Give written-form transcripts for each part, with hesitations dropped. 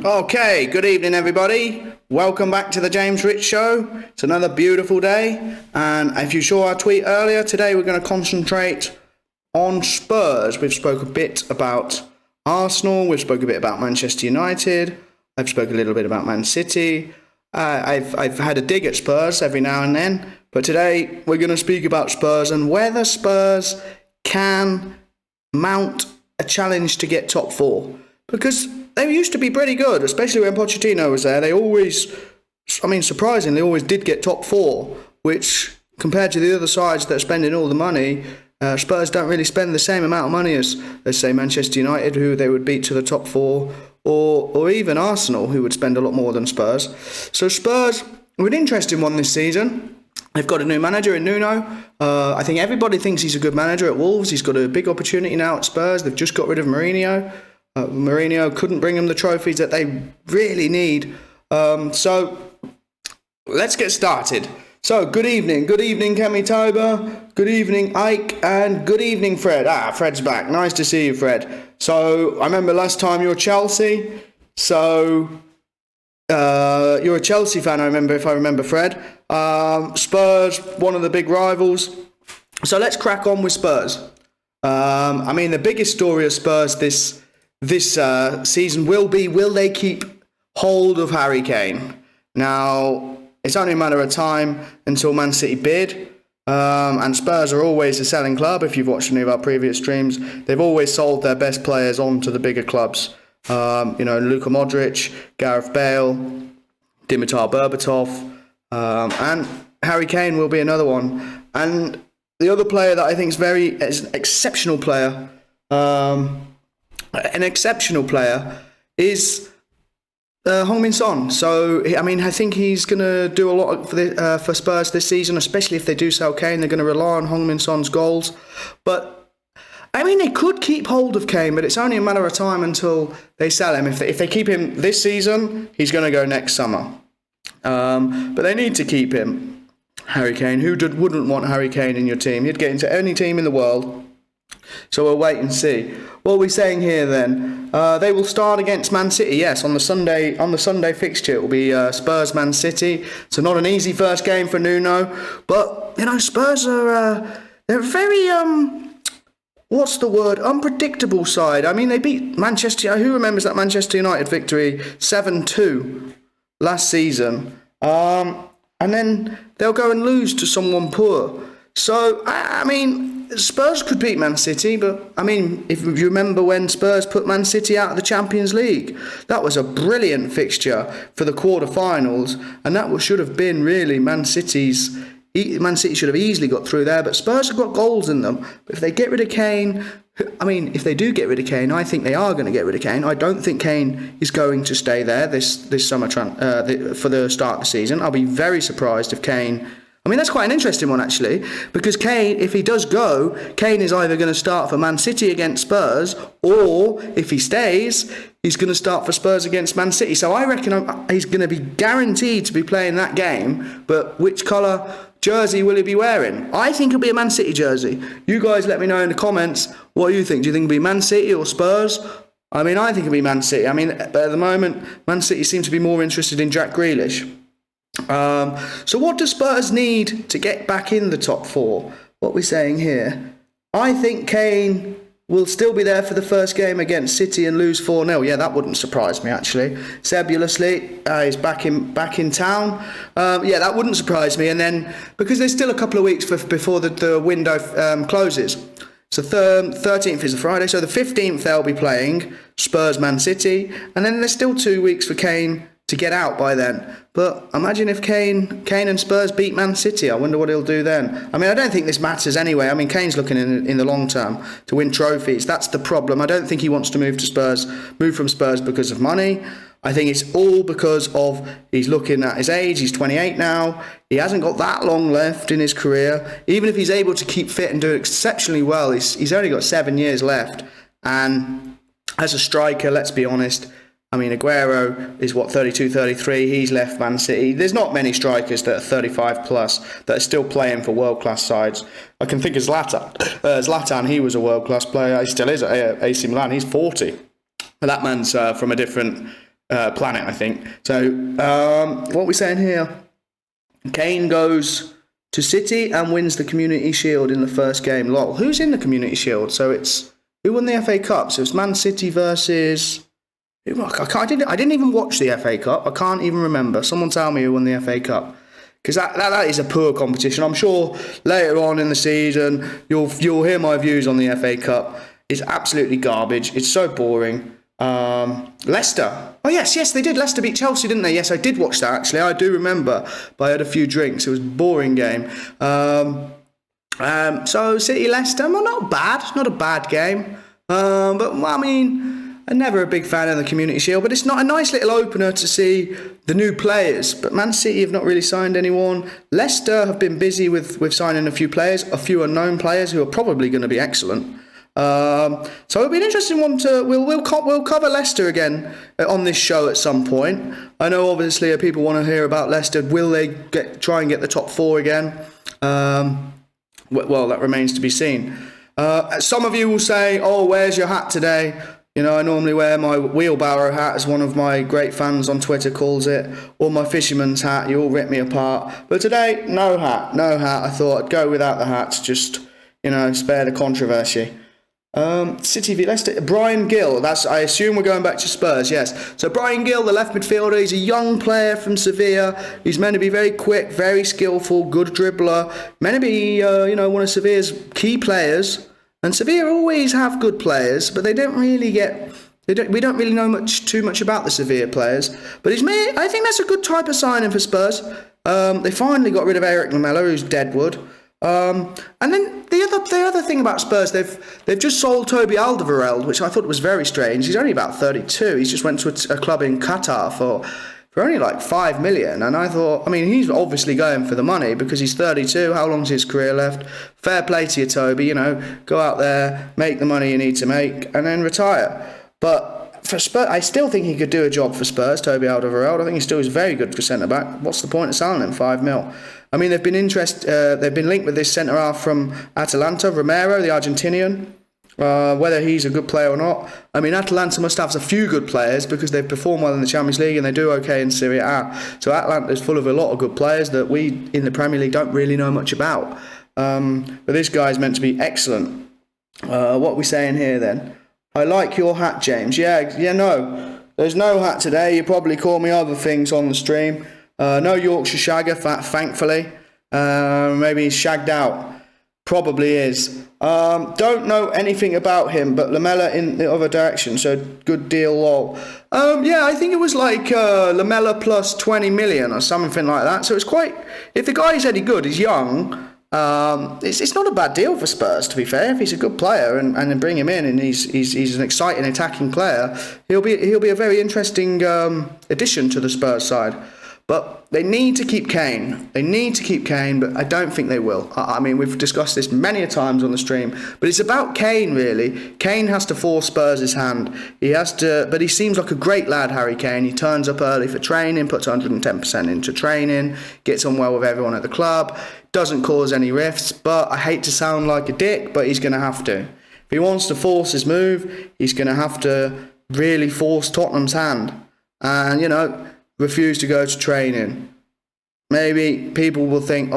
Okay, good evening everybody. Welcome back to the James Rich Show. It's another beautiful day, and if you saw our tweet earlier, today we're going to concentrate on Spurs. We've spoke a bit about Arsenal, we've spoke a bit about Manchester United, I've spoke a little bit about Man City. I've had a dig at Spurs every now and then, but today we're going to speak about Spurs and whether Spurs can mount a challenge to get top four. Because they used to be pretty good, especially when Pochettino was there. They always, surprisingly, always did get top four, which, compared to the other sides that are spending all the money, Spurs don't really spend the same amount of money as, let's say, Manchester United, who they would beat to the top four, or even Arsenal, who would spend a lot more than Spurs. So Spurs are an interesting one this season. They've got a new manager in Nuno. I think everybody thinks he's a good manager at Wolves. He's got a big opportunity now at Spurs. They've just got rid of Mourinho. Mourinho couldn't bring them the trophies that they really need. So let's get started. So good evening Kemi Toba, good evening Ike, and good evening Fred. Fred's back. Nice to see you, Fred. So I remember last time you were Chelsea. So you're a Chelsea fan, I remember Fred. Spurs, one of the big rivals. So let's crack on with Spurs. The biggest story of Spurs this season will they keep hold of Harry Kane? Now, it's only a matter of time until Man City bid, and Spurs are always a selling club. If you've watched any of our previous streams, they've always sold their best players on to the bigger clubs. Luka Modric, Gareth Bale, Dimitar Berbatov, and Harry Kane will be another one. And the other player that I think is an exceptional player, is Heung-min Son. So, I think he's going to do a lot for Spurs this season, especially if they do sell Kane. They're going to rely on Heung-min Son's goals. But, they could keep hold of Kane, but it's only a matter of time until they sell him. If they keep him this season, he's going to go next summer. But they need to keep him, Harry Kane. Who wouldn't want Harry Kane in your team? He'd get into any team in the world. So we'll wait and see. What are we saying here then? They will start against Man City. Yes, on the Sunday fixture it will be Spurs Man City. So not an easy first game for Nuno, but Spurs are they're very unpredictable side. They beat Manchester. Who remembers that Manchester United victory 7-2 last season? And then they'll go and lose to someone poor. So Spurs could beat Man City, but if you remember when Spurs put Man City out of the Champions League, that was a brilliant fixture for the quarterfinals, and that should have been really Man City should have easily got through there, but Spurs have got goals in them. But if they get rid of Kane, if they do get rid of Kane, I think they are going to get rid of Kane. I don't think Kane is going to stay there this summer for the start of the season. I'll be very surprised if Kane. That's quite an interesting one, actually, because Kane, if he does go, Kane is either going to start for Man City against Spurs, or if he stays, he's going to start for Spurs against Man City. So I reckon he's going to be guaranteed to be playing that game, but which colour jersey will he be wearing? I think it'll be a Man City jersey. You guys let me know in the comments what you think. Do you think it'll be Man City or Spurs? I think it'll be Man City. But at the moment, Man City seem to be more interested in Jack Grealish. So what does Spurs need to get back in the top four? What we're saying here, I think Kane will still be there for the first game against City and lose 4-0. Yeah, that wouldn't surprise me, actually. Sebulously, he's back in town. Yeah, that wouldn't surprise me. And then, because there's still a couple of weeks before the window closes. So 13th is the Friday, so the 15th they'll be playing Spurs Man City, and then there's still 2 weeks for Kane to get out by then. But imagine if Kane and Spurs beat Man City. I wonder what he'll do then. I don't think this matters anyway. Kane's looking in the long term to win trophies. That's the problem. I don't think he wants to move from Spurs because of money. I think it's all because of he's looking at his age. He's 28 now. He hasn't got that long left in his career. Even if he's able to keep fit and do exceptionally well, he's only got 7 years left. And as a striker, let's be honest, Aguero is 32, 33. He's left Man City. There's not many strikers that are 35 plus that are still playing for world-class sides. I can think of Zlatan. Zlatan, he was a world-class player. He still is at AC Milan. He's 40. But that man's from a different planet, I think. So, what are we saying here? Kane goes to City and wins the Community Shield in the first game. Lol. Who's in the Community Shield? So it's who won the FA Cup? So it's Man City versus. I didn't even watch the FA Cup. I can't even remember. Someone tell me who won the FA Cup, because that is a poor competition. I'm sure later on in the season you'll hear my views on the FA Cup. It's absolutely garbage. It's so boring. Leicester. Oh yes, they did. Leicester beat Chelsea, didn't they? Yes, I did watch that actually. I do remember, but I had a few drinks. It was a boring game. So City Leicester, well, not bad. Not a bad game. But I mean, I'm never a big fan of the Community Shield, but it's not a nice little opener to see the new players. But Man City have not really signed anyone. Leicester have been busy with signing a few players, a few unknown players who are probably going to be excellent. So it'll be an interesting one to we'll cover Leicester again on this show at some point. I know obviously people want to hear about Leicester. Will they try and get the top four again? Well, that remains to be seen. Some of you will say, "Oh, where's your hat today?" You know, I normally wear my wheelbarrow hat, as one of my great fans on Twitter calls it, or my fisherman's hat. You all rip me apart. But today, no hat. I thought I'd go without the hat, just, spare the controversy. City v Leicester. Brian Gill. I assume we're going back to Spurs. Yes. So Brian Gill, the left midfielder, he's a young player from Sevilla. He's meant to be very quick, very skillful, good dribbler. Meant to be, one of Sevilla's key players. And Sevilla always have good players, but they don't really we don't really know too much about the Sevilla players. But I think that's a good type of signing for Spurs. They finally got rid of Eric Lamela, who's deadwood. And then the other thing about Spurs, they've just sold Toby Alderweireld, which I thought was very strange. He's only about 32. He's just went to a club in Qatar for only like 5 million. And I thought, he's obviously going for the money because he's 32. How long's his career left? Fair play to you, Toby. Go out there, make the money you need to make, and then retire. But for Spurs, I still think he could do a job for Spurs, Toby Alderweireld. I think he still is very good for centre-back. What's the point of selling him 5 mil? They've been linked with this centre-half from Atalanta, Romero, the Argentinian. Whether he's a good player or not. Atalanta must have a few good players because they've performed well in the Champions League and they do okay in Serie A. So Atalanta is full of a lot of good players that we in the Premier League don't really know much about. But this guy's meant to be excellent. What are we saying here then? I like your hat, James. No. There's no hat today. You probably call me other things on the stream. No Yorkshire Shagger, thankfully. Maybe he's shagged out. Probably is. Don't know anything about him, but Lamela in the other direction, so good deal, lol. I think it was like Lamela plus 20 million or something like that. So it's quite. If the guy's any good, he's young. It's not a bad deal for Spurs, to be fair. If he's a good player and then bring him in and he's an exciting attacking player, he'll be a very interesting addition to the Spurs side. But they need to keep Kane. But I don't think they will. We've discussed this many a times on the stream, but it's about Kane, really. Kane has to force Spurs' hand. But he seems like a great lad, Harry Kane. He turns up early for training, puts 110% into training, gets on well with everyone at the club, doesn't cause any rifts, but I hate to sound like a dick, but he's going to have to. If he wants to force his move, he's going to have to really force Tottenham's hand. And, refuse to go to training. Maybe people will think,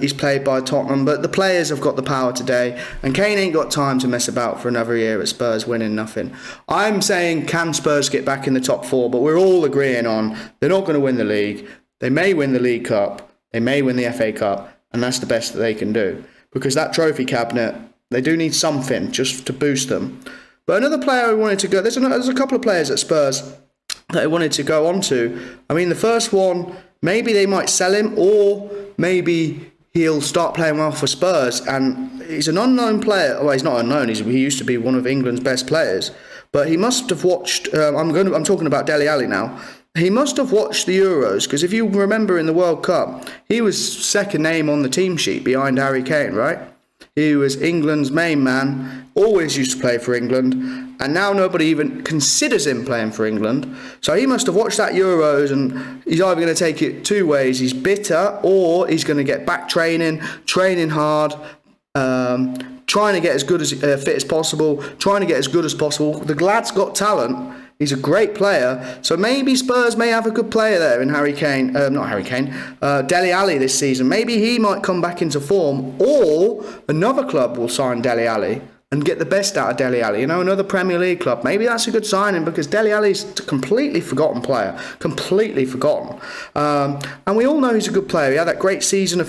he's played by Tottenham, but the players have got the power today, and Kane ain't got time to mess about for another year at Spurs winning nothing. I'm saying, can Spurs get back in the top four? But we're all agreeing on they're not going to win the league. They may win the League Cup, they may win the FA Cup, and that's the best that they can do. Because that trophy cabinet, they do need something just to boost them. But another player I wanted to go, there's a couple of players at Spurs that I wanted to go on to. The first one, maybe they might sell him, or maybe he'll start playing well for Spurs. And he's an unknown player. Well, he's not unknown. He used to be one of England's best players. But he must have watched. I'm talking about Dele Alli now. He must have watched the Euros, because if you remember in the World Cup, he was second name on the team sheet behind Harry Kane, right? He was England's main man, always used to play for England, and now nobody even considers him playing for England. So he must have watched that Euros, and he's either going to take it two ways. He's bitter, or he's going to get back training hard, trying to get as good as fit as possible, trying to get as good as possible. The lad's got talent. He's a great player. So maybe Spurs may have a good player there in Dele Alli this season. Maybe he might come back into form, or another club will sign Dele Alli and get the best out of Dele Alli. Another Premier League club. Maybe that's a good signing, because Dele Alli's a completely forgotten player. Completely forgotten. And we all know he's a good player. He had that great season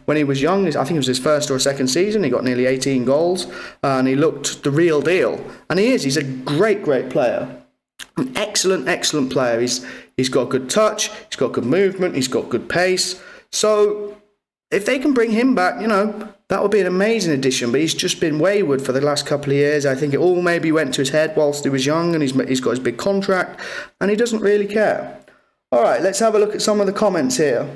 when he was young. I think it was his first or second season. He got nearly 18 goals. And he looked the real deal. And he is. He's a great, great player. An excellent, excellent player. He's got good touch. He's got good movement. He's got good pace. So if they can bring him back, that would be an amazing addition. But he's just been wayward for the last couple of years. I think it all maybe went to his head whilst he was young, and he's got his big contract, and he doesn't really care. All right, let's have a look at some of the comments here.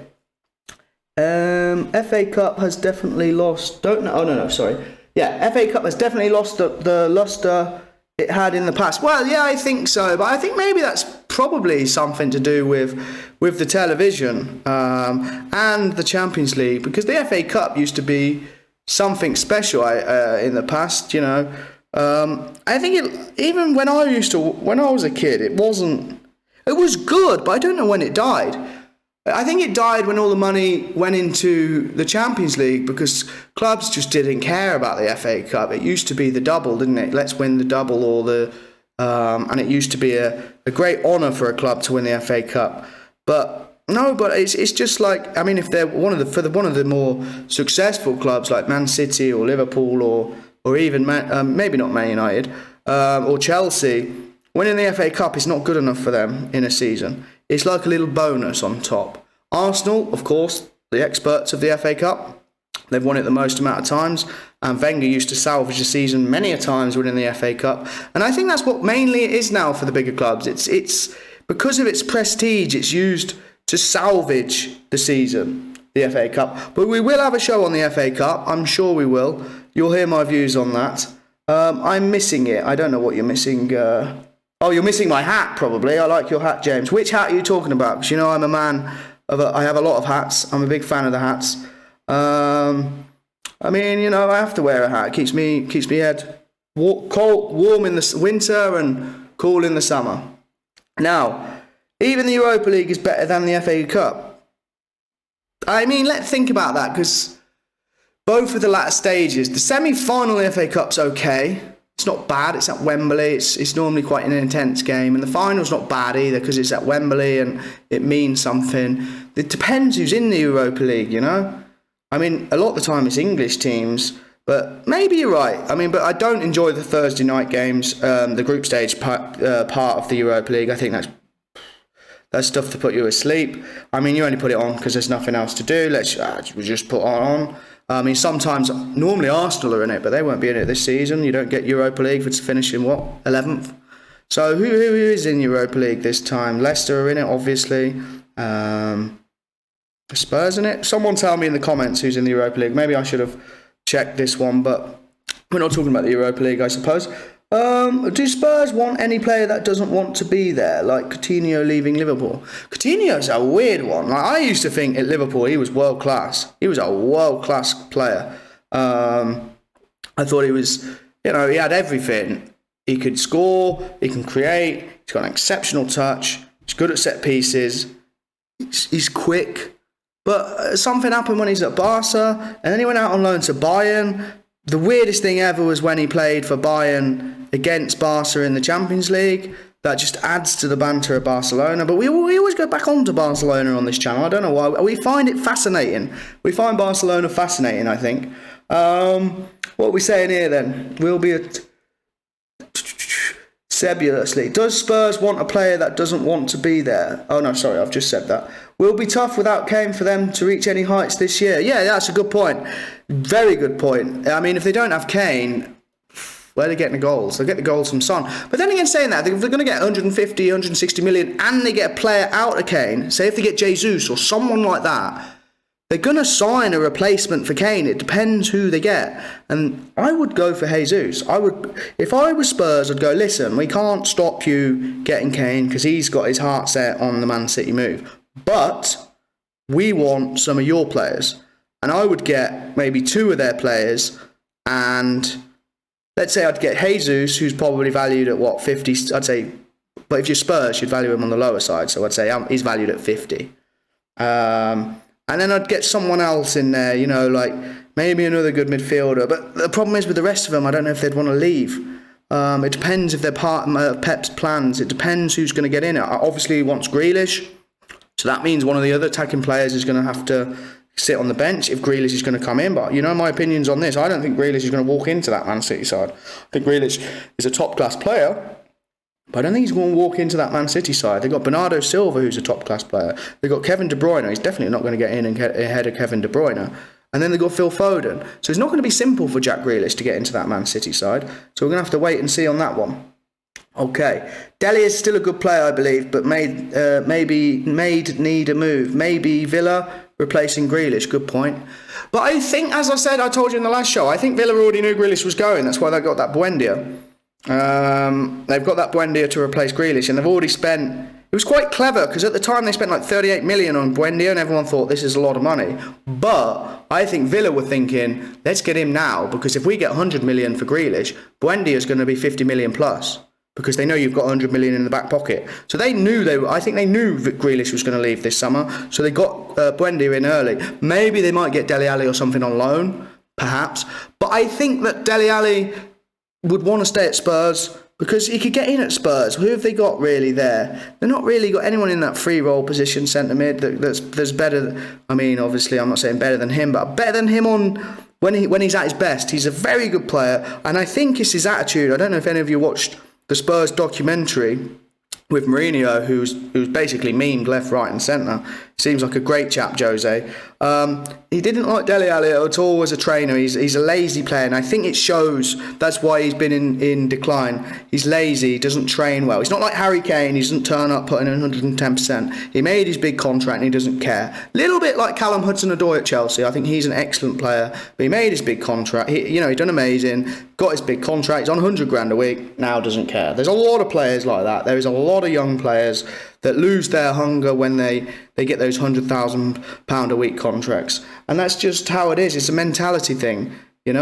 FA Cup has definitely lost. FA Cup has definitely lost the luster it had in the past. Well, yeah, I think so, but I think maybe that's probably something to do with the television and the Champions League, because the FA Cup used to be something special in the past. I think even when I was a kid, it was good, but I don't know when it died. I think it died when all the money went into the Champions League, because clubs just didn't care about the FA Cup. It used to be the double, didn't it? Let's win the double, and it used to be a great honour for a club to win the FA Cup. But it's just like, if they're one of the more successful clubs like Man City or Liverpool or even maybe not Man United or Chelsea, winning the FA Cup is not good enough for them in a season. It's like a little bonus on top. Arsenal, of course, the experts of the FA Cup. They've won it the most amount of times. And Wenger used to salvage a season many a times winning the FA Cup. And I think that's what mainly it is now for the bigger clubs. It's because of its prestige, it's used to salvage the season, the FA Cup. But we will have a show on the FA Cup. I'm sure we will. You'll hear my views on that. I'm missing it. I don't know what you're missing. You're missing my hat, probably. I like your hat, James. Which hat are you talking about? Because I'm a man I have a lot of hats. I'm a big fan of the hats. I have to wear a hat. It keeps me head warm in the winter and cool in the summer. Now, even the Europa League is better than the FA Cup. Let's think about that, because both of the latter stages, the semi-final of the FA Cup's okay. It's not bad. It's at Wembley. It's normally quite an intense game. And the final's not bad either, because it's at Wembley and it means something. It depends who's in the Europa League, A lot of the time it's English teams, but maybe you're right. But I don't enjoy the Thursday night games, the group stage part of the Europa League. I think that's stuff to put you asleep. You only put it on because there's nothing else to do. We just put it on. Sometimes, normally Arsenal are in it, but they won't be in it this season. You don't get Europa League for finishing, 11th? So who is in Europa League this time? Leicester are in it, obviously. Spurs in it? Someone tell me in the comments who's in the Europa League. Maybe I should have checked this one, but we're not talking about the Europa League, I suppose. Do Spurs want any player that doesn't want to be there, like Coutinho leaving Liverpool? Coutinho's a weird one. I used to think at Liverpool he was world class. He was a world class player. I thought he was, he had everything. He could score, he can create, he's got an exceptional touch, he's good at set pieces, he's quick. But something happened when he's at Barca, and then he went out on loan to Bayern. The weirdest thing ever was when he played for Bayern against Barca in the Champions League. That just adds to the banter of Barcelona. But we always go back on to Barcelona on this channel. I don't know why. We find it fascinating. We find Barcelona fascinating, I think. What are we saying here then? We'll be at sebulously. Does Spurs want a player that doesn't want to be there? Oh, no, sorry, I've just said that. Will be tough without Kane for them to reach any heights this year. Yeah, that's a good point. Very good point. If they don't have Kane, where are they getting the goals? They'll get the goals from Son. But then again, saying that, if they're going to get 150, 160 million and they get a player out of Kane, say if they get Jesus or someone like that, they're going to sign a replacement for Kane. It depends who they get. And I would go for Jesus. If I was Spurs, I'd go, listen, we can't stop you getting Kane because he's got his heart set on the Man City move. But we want some of your players. And I would get maybe two of their players, and let's say I'd get Jesus, who's probably valued at 50, I'd say But if you're Spurs, you'd value him on the lower side. So I'd say he's valued at 50. And then I'd get someone else in there, like maybe another good midfielder. But the problem is with the rest of them, I don't know if they'd want to leave. It depends if they're part of Pep's plans. It depends who's going to get in it. Obviously, he wants Grealish. So that means one of the other attacking players is going to have to sit on the bench if Grealish is going to come in. But my opinions on this. I don't think Grealish is going to walk into that Man City side. I think Grealish is a top-class player. But I don't think he's going to walk into that Man City side. They've got Bernardo Silva, who's a top-class player. They've got Kevin De Bruyne. He's definitely not going to get in and get ahead of Kevin De Bruyne. And then they've got Phil Foden. So it's not going to be simple for Jack Grealish to get into that Man City side. So we're going to have to wait and see on that one. Okay. Dele is still a good player, I believe, but maybe need a move. Maybe Villa replacing Grealish. Good point. But I think, as I said, I told you in the last show, I think Villa already knew Grealish was going. That's why they got that Buendia. They've got that Buendia to replace Grealish, and they've already spent. It was quite clever because at the time they spent like 38 million on Buendia, and everyone thought this is a lot of money. But I think Villa were thinking, let's get him now, because if we get 100 million for Grealish, Buendia is going to be 50 million plus, because they know you've got 100 million in the back pocket. So they knew I think they knew that Grealish was going to leave this summer, so they got Buendia in early. Maybe they might get Dele Alli or something on loan, perhaps. But I think that Dele Alli would want to stay at Spurs because he could get in at Spurs. Who have they got really there? They've not really got anyone in that free role position, centre mid, that's better. I mean, obviously, I'm not saying better than him, but better than him on when he's at his best. He's a very good player, and I think it's his attitude. I don't know if any of you watched the Spurs documentary with Mourinho, who's basically memed left, right, and centre. Seems like a great chap, Jose. He didn't like Dele Alli at all as a trainer. He's a lazy player, and I think it shows. That's why he's been in decline. He's lazy, he doesn't train well. He's not like Harry Kane. He doesn't turn up putting in 110%. He made his big contract and he doesn't care. Little bit like Callum Hudson-Odoi at Chelsea. I think he's an excellent player, but he made his big contract. He done amazing. Got his big contract. He's on 100 grand a week. Now doesn't care. There's a lot of players like that. There is a lot of young players that lose their hunger when they get those £100,000 a week contracts. And that's just how it is. It's a mentality thing, It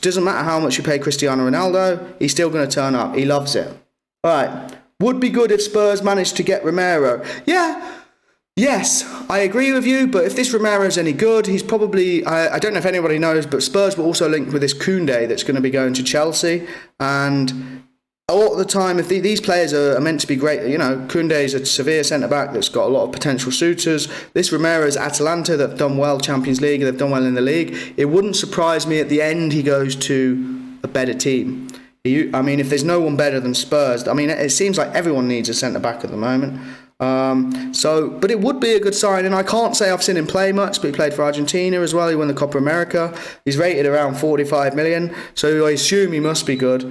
doesn't matter how much you pay Cristiano Ronaldo, he's still going to turn up. He loves it. All right. Would be good if Spurs managed to get Romero. Yes, I agree with you, but if this Romero's any good, he's probably, I don't know if anybody knows, but Spurs were also linked with this Koundé that's going to be going to Chelsea. And a lot of the time, if these players are meant to be great, Koundé's a Sevilla centre-back that's got a lot of potential suitors. This Romero's Atalanta, they've done well Champions League, they've done well in the league. It wouldn't surprise me at the end he goes to a better team. If there's no one better than Spurs, it seems like everyone needs a centre-back at the moment. But it would be a good sign, and I can't say I've seen him play much, but he played for Argentina as well. He won the Copa America. He's rated around 45 million, so I assume he must be good.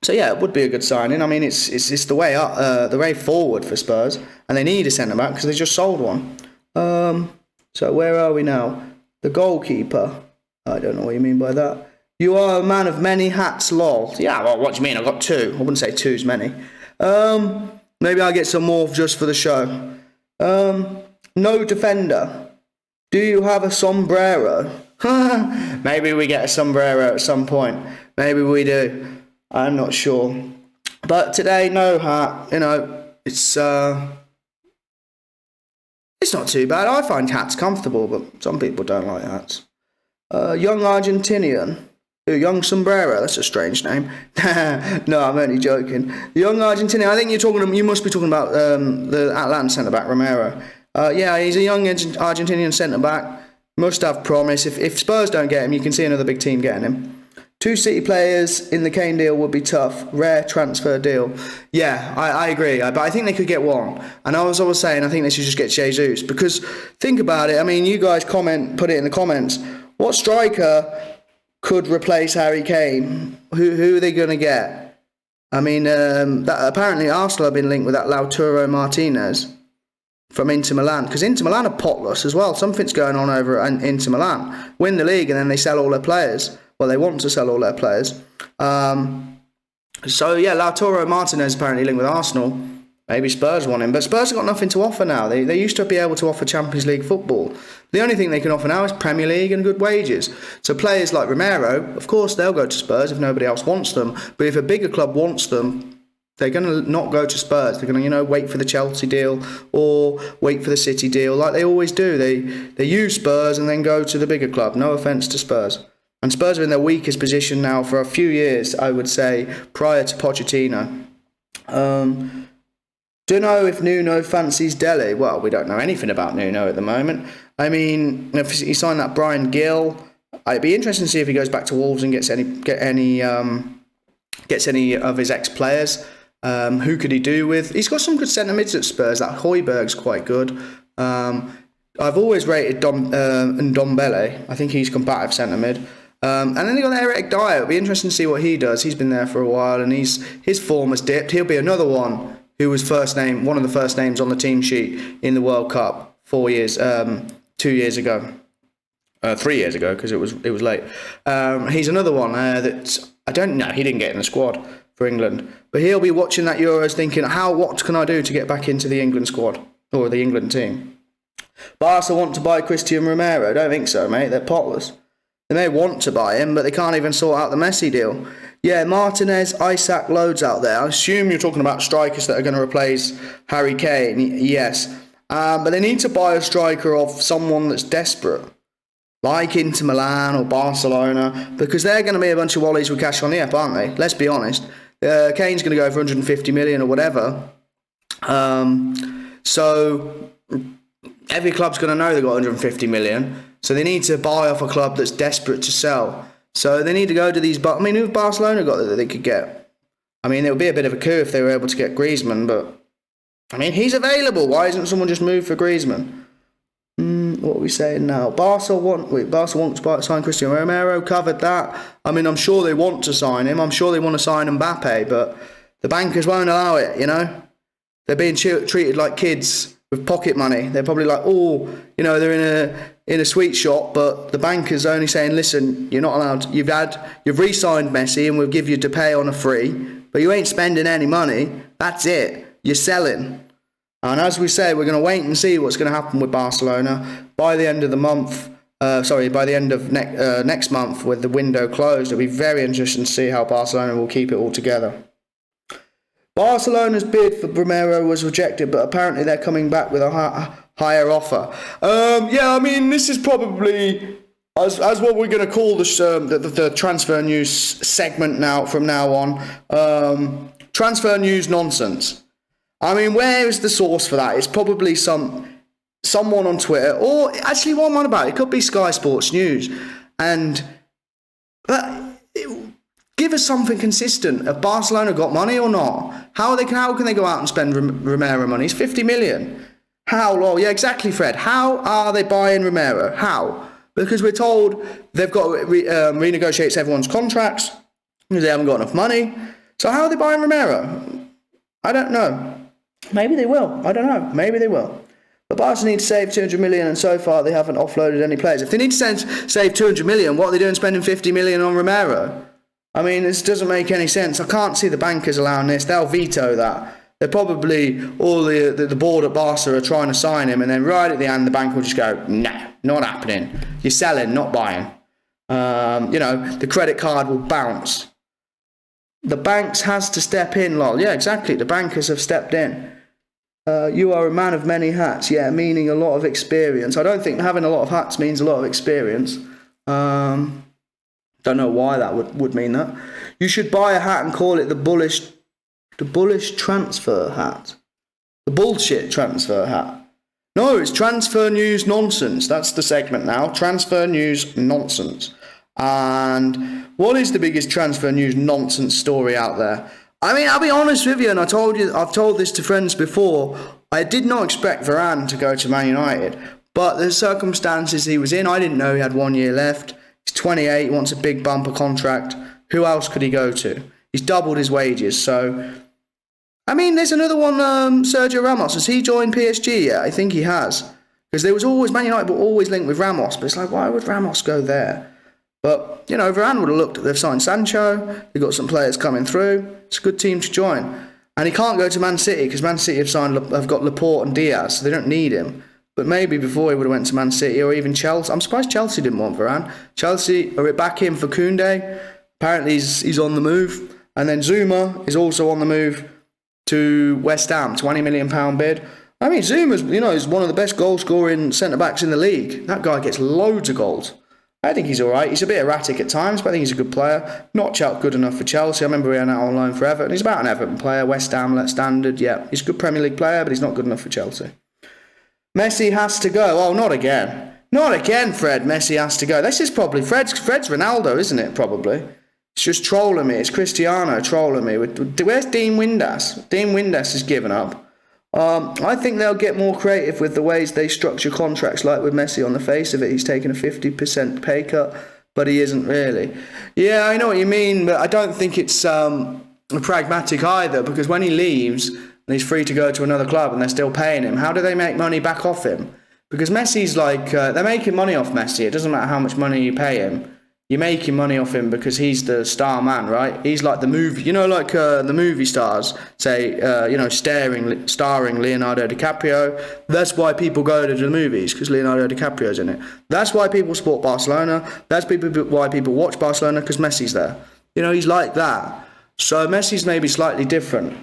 So yeah, it would be a good signing. It's the way up, the way forward for Spurs, and they need a centre back because they just sold one. So where are we now? The goalkeeper. I don't know what you mean by that. You are a man of many hats, lol. Yeah, well, what do you mean? I've got two. I wouldn't say two's many. Maybe I'll get some more just for the show. No defender. Do you have a sombrero? Maybe we get a sombrero at some point. Maybe we do. I'm not sure. But today, no hat. It's not too bad. I find hats comfortable, but some people don't like hats. Young Argentinian. Young Sombrero, that's a strange name. No, I'm only joking. Young Argentinian, I think you must be talking about the Atlanta centre-back, Romero. Yeah, he's a young Argentinian centre-back. Must have promise. If Spurs don't get him, you can see another big team getting him. 2 City players in the Kane deal would be tough. Rare transfer deal. Yeah, I agree. But I think they could get one. And I was always saying, I think they should just get Jesus. Because, think about it. You guys put it in the comments. What striker could replace Harry Kane? Who are they going to get? Apparently Arsenal have been linked with that Lautaro Martinez from Inter Milan, because Inter Milan are potless as well. Something's going on over at Inter Milan. Win the league and then they sell all their players. Well, they want to sell all their players. Lautaro Martinez apparently linked with Arsenal. Maybe Spurs want him, but Spurs have got nothing to offer now. They used to be able to offer Champions League football. The only thing they can offer now is Premier League and good wages. So players like Romero, of course, they'll go to Spurs if nobody else wants them. But if a bigger club wants them, they're going to not go to Spurs. They're going to, wait for the Chelsea deal or wait for the City deal like they always do. They use Spurs and then go to the bigger club. No offence to Spurs. And Spurs are in their weakest position now for a few years, I would say, prior to Pochettino. Don't know if Nuno fancies Dele. Well, we don't know anything about Nuno at the moment. I mean, if he signed that Brian Gill, it'd be interesting to see if he goes back to Wolves and gets any of his ex-players. Who could he do with? He's got some good centre mids at Spurs. That Højbjerg's quite good. I've always rated Ndombele. I think he's combative centre mid. And then you got Eric Dyer. It'll be interesting to see what he does. He's been there for a while, and his form has dipped. He'll be another one who was one of the first names on the team sheet in the World Cup 2 years ago. 3 years ago, because it was late. He's another one that I don't know. He didn't get in the squad for England, but he'll be watching that Euros thinking, what can I do to get back into the England squad or the England team? Barca want to buy Christian Romero? I don't think so, mate. They're potless. They may want to buy him, but they can't even sort out the Messi deal. Yeah, Martinez, Isaac, loads out there. I assume you're talking about strikers that are going to replace Harry Kane. Yes, but they need to buy a striker of someone that's desperate, like Inter Milan or Barcelona, because they're going to be a bunch of wallies with cash on the app, aren't they? Let's be honest. Kane's going to go for 150 million or whatever. So every club's going to know they've got 150 million. So they need to buy off a club that's desperate to sell. So they need to go to these... I mean, who Barcelona got that they could get? I mean, it would be a bit of a coup if they were able to get Griezmann, but... I mean, he's available. Why isn't someone just moved for Griezmann? What are we saying now? Barca want to sign Christian Romero. Covered that. I mean, I'm sure they want to sign him. I'm sure they want to sign Mbappe, but the bankers won't allow it, They're being treated like kids with pocket money. They're probably like, they're in a sweet shop, but the bankers are only saying, listen, you're not allowed. You've re-signed Messi, and we'll give you to pay on a free, but you ain't spending any money. That's it. You're selling. And as we say, we're going to wait and see what's going to happen with Barcelona by the end of the month. By the end of next month, with the window closed. It'll be very interesting to see how Barcelona will keep it all together. Barcelona's bid for Romero was rejected, but apparently they're coming back with a higher offer. I mean, this is probably as what we're going to call the transfer news segment from now on. Transfer news nonsense. I mean, where is the source for that? It's probably someone on Twitter, or actually what I'm on about, it could be Sky Sports News. Give us something consistent. Have Barcelona got money or not? How can they go out and spend Romero money? It's 50 million. How? Well, yeah, exactly, Fred. How are they buying Romero? How? Because we're told they've got to renegotiate everyone's contracts because they haven't got enough money. So how are they buying Romero? I don't know. Maybe they will. I don't know. Maybe they will. But Barca need to save 200 million, and so far they haven't offloaded any players. If they need to save 200 million, what are they doing spending 50 million on Romero? I mean, this doesn't make any sense. I can't see the bankers allowing this. They'll veto that. They're probably, all the board at Barca are trying to sign him, and then right at the end, the bank will just go, no, not happening. You're selling, not buying. The credit card will bounce. The banks has to step in, lol. Yeah, exactly. The bankers have stepped in. You are a man of many hats. Yeah, meaning a lot of experience. I don't think having a lot of hats means a lot of experience. Don't know why that would mean that. You should buy a hat and call it the bullish transfer hat. The bullshit transfer hat. No, it's transfer news nonsense. That's the segment now. Transfer news nonsense. And what is the biggest transfer news nonsense story out there? I mean, I'll be honest with you, and I've told this to friends before. I did not expect Varane to go to Man United, but the circumstances he was in, I didn't know he had 1 year left. He's 28, he wants a big bumper contract. Who else could he go to? He's doubled his wages, so... I mean, there's another one, Sergio Ramos. Has he joined PSG yet? I think he has. Because there was always, Man United were always linked with Ramos, but it's like, why would Ramos go there? But, Varane would have looked at, they've signed Sancho, they've got some players coming through. It's a good team to join. And he can't go to Man City, because Man City have got Laporte and Diaz, so they don't need him. But maybe before he would have went to Man City, or even Chelsea. I'm surprised Chelsea didn't want Varane. Chelsea are back in for Koundé. Apparently he's on the move. And then Zuma is also on the move. to West Ham, £20 million bid. I mean, Zuma's, is one of the best goal-scoring centre-backs in the league. That guy gets loads of goals. I think he's all right. He's a bit erratic at times, but I think he's a good player. Not good enough for Chelsea. I remember he had out on loan for Everton. He's about an Everton player. West Ham, standard. Yeah, he's a good Premier League player, but he's not good enough for Chelsea. Messi has to go. Oh, not again. Not again, Fred. Messi has to go. This is probably Fred's Ronaldo, isn't it? Probably. It's just trolling me. It's Cristiano trolling me. Where's Dean Windass? Dean Windass has given up. I think they'll get more creative with the ways they structure contracts, like with Messi. On the face of it, he's taking a 50% pay cut, but he isn't really. Yeah, I know what you mean, but I don't think it's pragmatic either, because when he leaves and he's free to go to another club and they're still paying him, how do they make money back off him? Because Messi's they're making money off Messi. It doesn't matter how much money you pay him. You're making money off him because he's the star man, right? He's like the movie, the movie stars, say, starring Leonardo DiCaprio. That's why people go to the movies, because Leonardo DiCaprio's in it. That's why people support Barcelona. That's why people watch Barcelona, because Messi's there. He's like that. So Messi's maybe slightly different.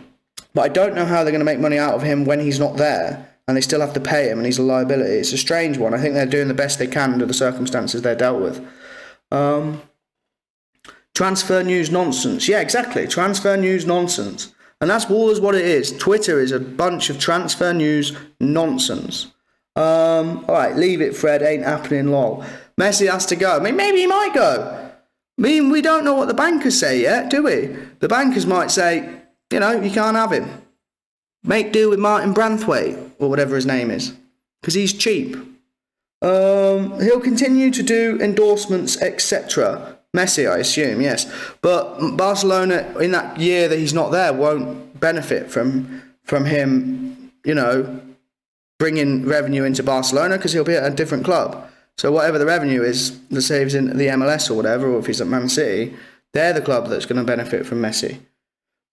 But I don't know how they're going to make money out of him when he's not there, and they still have to pay him, and he's a liability. It's a strange one. I think they're doing the best they can under the circumstances they're dealt with. Transfer news nonsense. Yeah, exactly. Transfer news nonsense. And that's always what it is. Twitter is a bunch of transfer news nonsense. All right, leave it, Fred. Ain't happening, lol. Messi has to go. I mean, maybe he might go. I mean, we don't know what the bankers say yet, do we? The bankers might say, you can't have him. Make do with Martin Branthwaite, or whatever his name is, because he's cheap. He'll continue to do endorsements, etc. Messi, I assume, yes. But Barcelona, in that year that he's not there, won't benefit from him, bringing revenue into Barcelona, because he'll be at a different club. So whatever the revenue is, let's say he's in the MLS or whatever, or if he's at Man City, they're the club that's going to benefit from Messi.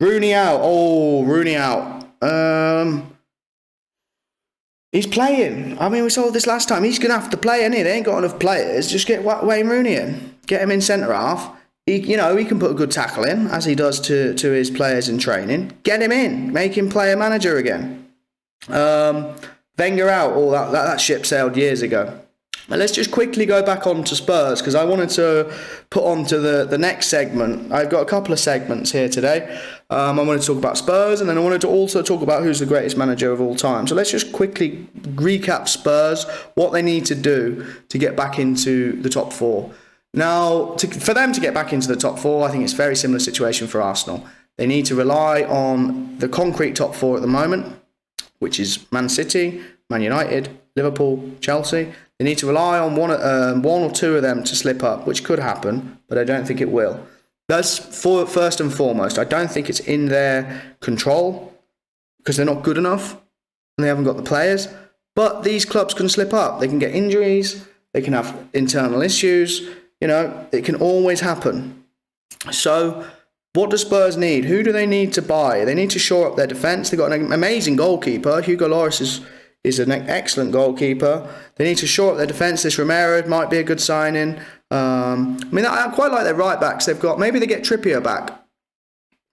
Rooney out. Oh, Rooney out. He's playing. I mean, we saw this last time. He's going to have to play, isn't he? They ain't got enough players. Just get Wayne Rooney in. Get him in centre-half. He can put a good tackle in, as he does to his players in training. Get him in. Make him player manager again. Wenger out. All that ship sailed years ago. Now let's just quickly go back on to Spurs, because I wanted to put on to the next segment. I've got a couple of segments here today. I wanted to talk about Spurs, and then I wanted to also talk about who's the greatest manager of all time. So let's just quickly recap Spurs, what they need to do to get back into the top four. Now, for them to get back into the top four, I think it's a very similar situation for Arsenal. They need to rely on the concrete top four at the moment, which is Man City, Man United, Liverpool, Chelsea. They need to rely on one or two of them to slip up, which could happen, but I don't think it will. That's first and foremost. I don't think it's in their control, because they're not good enough and they haven't got the players. But these clubs can slip up. They can get injuries. They can have internal issues. It can always happen. So what do Spurs need? Who do they need to buy? They need to shore up their defence. They've got an amazing goalkeeper. Hugo Lloris is an excellent goalkeeper. They need to shore up their defence. This Romero might be a good signing. I quite like their right backs they've got. Maybe they get Trippier back,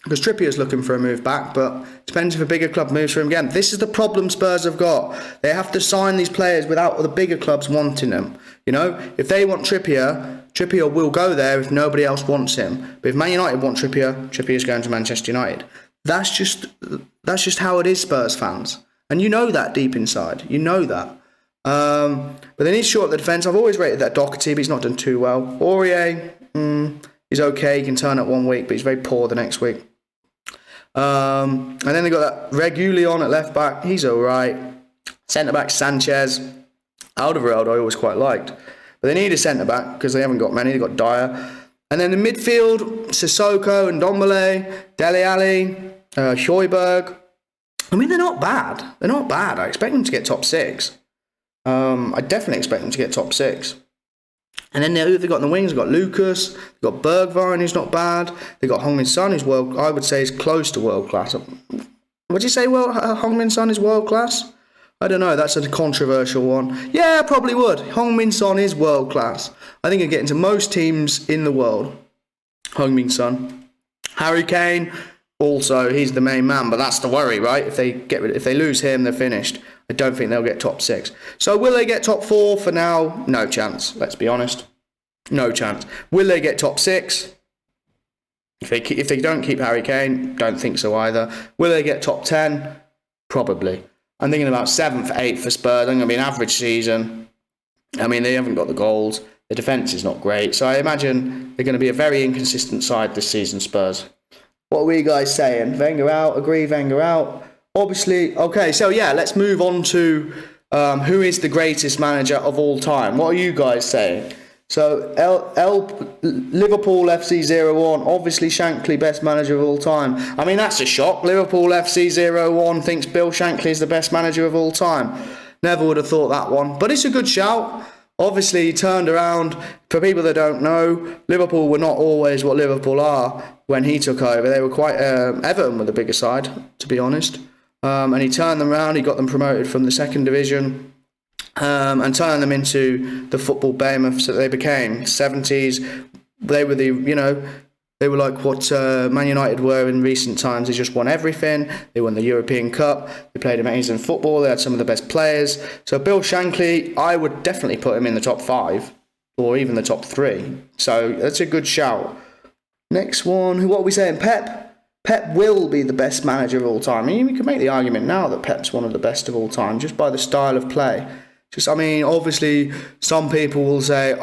because Trippier's looking for a move back, but it depends if a bigger club moves for him again. This is the problem Spurs have got. They have to sign these players without the bigger clubs wanting them. If they want Trippier will go there if nobody else wants him. But if Man United want Trippier's going to Manchester United. That's just how it is, Spurs fans. And you know that deep inside. You know that. But they need to shore up the defence. I've always rated that Doherty, but he's not done too well. Aurier, he's okay. He can turn up 1 week, but he's very poor the next week. And then they've got that Reguilon at left back. He's all right. Centre back Sanchez. Alderweireld I always quite liked. But they need a centre back because they haven't got many. They've got Dyer. And then in midfield, Sissoko and Ndombele, Dele Alli, Højbjerg. I mean, they're not bad. They're not bad. I expect them to get top six. I definitely expect them to get top six. And then they've got in the wings, they've got Lucas, they've got Bergwijn, who's not bad. They've got Heung-min Son, who's I would say is close to world class. Would you say Heung-min Son is world class? I don't know, that's a controversial one. Yeah, I probably would. Heung-min Son is world class. I think he'd get into most teams in the world. Heung-min Son. Harry Kane, Also, he's the main man, but that's the worry, right? If they lose him, they're finished. I don't think they'll get top 6. So will they get top 4? For now, no chance. Let's be honest, no chance. Will they get top 6? If they don't keep Harry Kane, don't think so either. Will they get top 10? Probably. I'm thinking about 7th, 8th for Spurs. I think it'll be an average season. I mean, they haven't got the goals. The defence is not great. So I imagine they're going to be a very inconsistent side this season, Spurs. What are we guys saying? Wenger out? Agree, Wenger out? Obviously, okay, so yeah, let's move on to who is the greatest manager of all time. What are you guys saying? So, Liverpool FC 0-1, obviously Shankly, best manager of all time. I mean, that's a shock. Liverpool FC 0-1 thinks Bill Shankly is the best manager of all time. Never would have thought that one. But it's a good shout. Obviously, he turned around. For people that don't know, Liverpool were not always what Liverpool are when he took over. They were quite... Everton were the bigger side, to be honest. And he turned them around. He got them promoted from the second division and turned them into the football behemoths that they became. 70s, they were they were like what Man United were in recent times. They just won everything. They won the European Cup. They played amazing football. They had some of the best players. So Bill Shankly, I would definitely put him in the top 5 or even the top 3. So that's a good shout. Next one, what are we saying? Pep? Pep will be the best manager of all time. I mean, we can make the argument now that Pep's one of the best of all time just by the style of play. I mean, obviously, some people will say,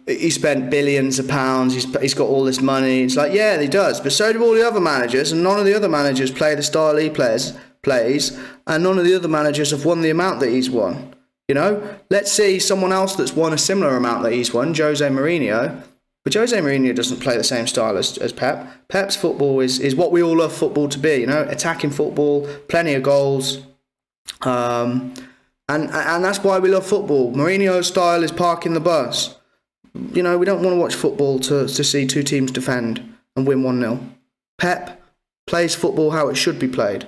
he spent billions of pounds, he's got all this money. It's like, yeah, he does, but so do all the other managers, and none of the other managers play the style he plays, and none of the other managers have won the amount that he's won. Let's see someone else that's won a similar amount that he's won, Jose Mourinho. But Jose Mourinho doesn't play the same style as Pep. Pep's football is what we all love football to be, attacking football, plenty of goals. And that's why we love football. Mourinho's style is parking the bus. We don't want to watch football to see two teams defend and win 1-0. Pep plays football how it should be played.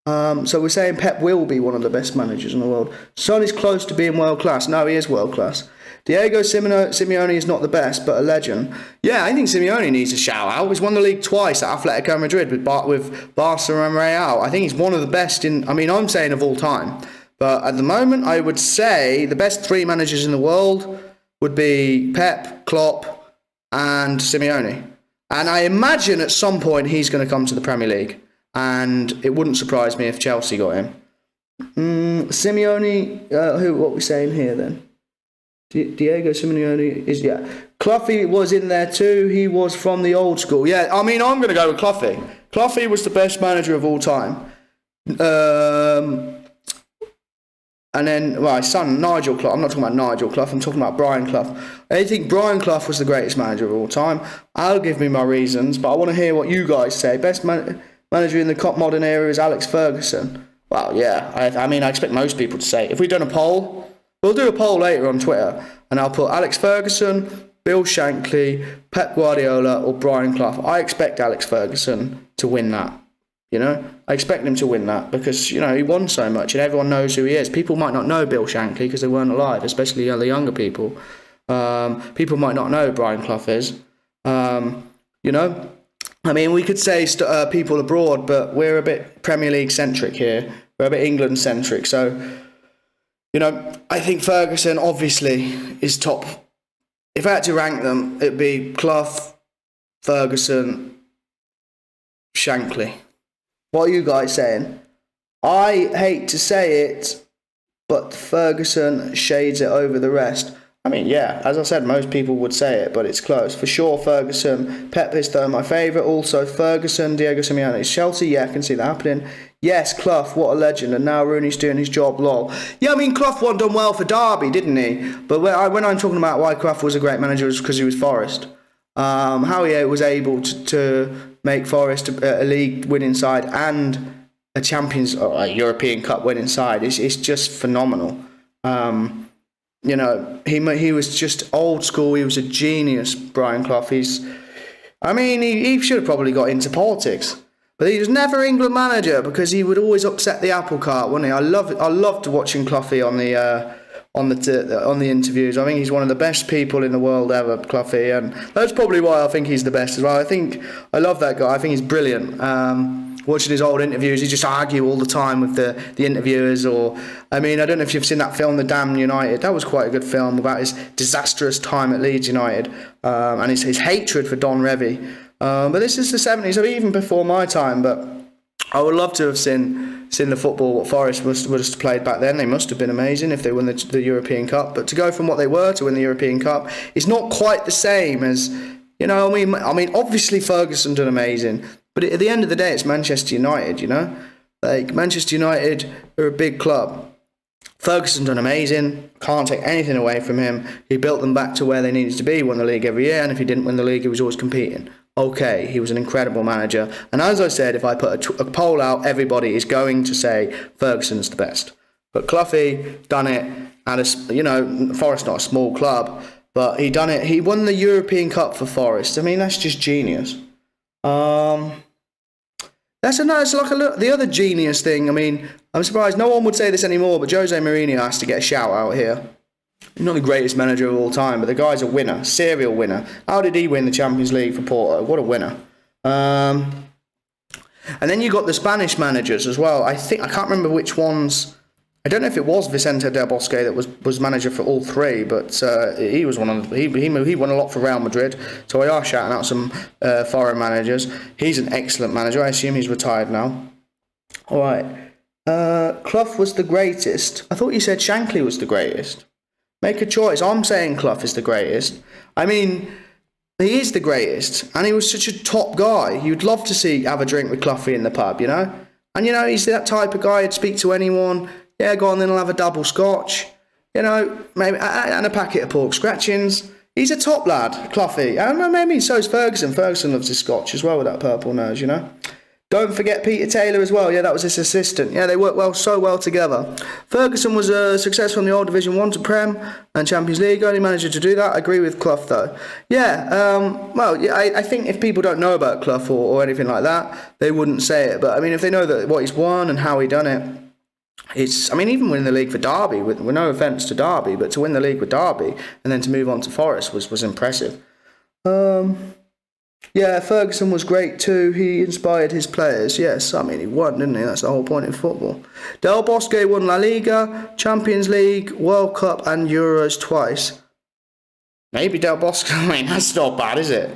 So we're saying Pep will be one of the best managers in the world. Son is close to being world class. No, he is world class. Diego Simeone is not the best, but a legend. Yeah, I think Simeone needs a shout out. He's won the league twice at Atletico Madrid with Barcelona and Real. I think he's one of the best I'm saying of all time. But at the moment, I would say the best 3 managers in the world would be Pep, Klopp, and Simeone. And I imagine at some point he's going to come to the Premier League. And it wouldn't surprise me if Chelsea got him. Simeone, what are we saying here then? Diego Simeone is, yeah. Cloughy was in there too. He was from the old school. Yeah, I'm going to go with Cloughy. Cloughy was the best manager of all time. And then, my son, Nigel Clough. I'm not talking about Nigel Clough. I'm talking about Brian Clough. I think Brian Clough was the greatest manager of all time. I'll give me my reasons, but I want to hear what you guys say. Best manager in the modern era is Alex Ferguson. Well, yeah. I expect most people to say it. If we've done a poll... We'll do a poll later on Twitter, and I'll put Alex Ferguson, Bill Shankly, Pep Guardiola, or Brian Clough. I expect Alex Ferguson to win that. I expect him to win that because, he won so much and everyone knows who he is. People might not know Bill Shankly because they weren't alive, especially the younger people. People might not know who Brian Clough is. We could say people abroad, but we're a bit Premier League centric here. We're a bit England centric, so... I think Ferguson obviously is top. If I had to rank them, it'd be Clough, Ferguson, Shankly. What are you guys saying? I hate to say it, but Ferguson shades it over the rest. Yeah, as I said, most people would say it, but it's close. For sure, Ferguson. Pep is though my favourite. Also, Ferguson, Diego Simeone. Chelsea, yeah, I can see that happening. Yes, Clough, what a legend. And now Rooney's doing his job, lol. Yeah, Clough wasn't done well for Derby, didn't he? But when I'm talking about why Clough was a great manager, it was because he was Forest. How he was able to make Forest a league winning side and a Champions or a European Cup winning side is just phenomenal. He was just old school. He was a genius, Brian Clough. He should have probably got into politics. But he was never England manager because he would always upset the apple cart, wouldn't he? I loved watching Cloughy on on the interviews. I think he's one of the best people in the world ever, Cloughie, and that's probably why I think he's the best as well. I love that guy. I think he's brilliant. Watching his old interviews, he just argue all the time with the interviewers. I don't know if you've seen that film, The Damned United. That was quite a good film about his disastrous time at Leeds United, and his hatred for Don Revie. But this is the 70s, so even before my time. But I would love to have seen the football what Forest would have played back then. They must have been amazing if they won the European Cup. But to go from what they were to win the European Cup is not quite the same as, obviously Ferguson done amazing. But at the end of the day, it's Manchester United, Like, Manchester United are a big club. Ferguson done amazing. Can't take anything away from him. He built them back to where they needed to be. Won the league every year, and if he didn't win the league, he was always competing. Okay, he was an incredible manager. And as I said, if I put a poll out, everybody is going to say Ferguson's the best. But Cloughie done it, and Forest not a small club, but he done it. He won the European Cup for Forest. That's just genius. The other genius thing. I'm surprised no one would say this anymore, but Jose Mourinho has to get a shout out here. He's not the greatest manager of all time, but the guy's a winner, serial winner. How did he win the Champions League for Porto? What a winner. And then you got the Spanish managers as well. I can't remember which ones. I don't know if it was Vicente Del Bosque that was manager for all three, but he was one of he won a lot for Real Madrid. So we are shouting out some foreign managers. He's an excellent manager. I assume he's retired now. All right. Clough was the greatest. I thought you said Shankly was the greatest. Make a choice. I'm saying Clough is the greatest. He is the greatest, and he was such a top guy. You'd love to have a drink with Cloughie in the pub, And he's that type of guy who'd speak to anyone. Yeah, go on then, I'll have a double scotch. Maybe and a packet of pork scratchings. He's a top lad, Cloughie. I don't know, maybe so is Ferguson. Ferguson loves his scotch as well with that purple nose, Don't forget Peter Taylor as well. Yeah, that was his assistant. Yeah, they worked so well together. Ferguson was successful in the old Division 1 to Prem and Champions League. Only manager to do that. I agree with Clough, though. Yeah, I think if people don't know about Clough or anything like that, they wouldn't say it. But, if they know what he's won and how he done it, it's, even winning the league for Derby, with no offence to Derby, but to win the league with Derby and then to move on to Forest was impressive. Yeah, Ferguson was great too. He inspired his players. Yes, he won, didn't he? That's the whole point in football. Del Bosque won La Liga, Champions League, World Cup and Euros twice. Maybe Del Bosque, that's not bad, is it?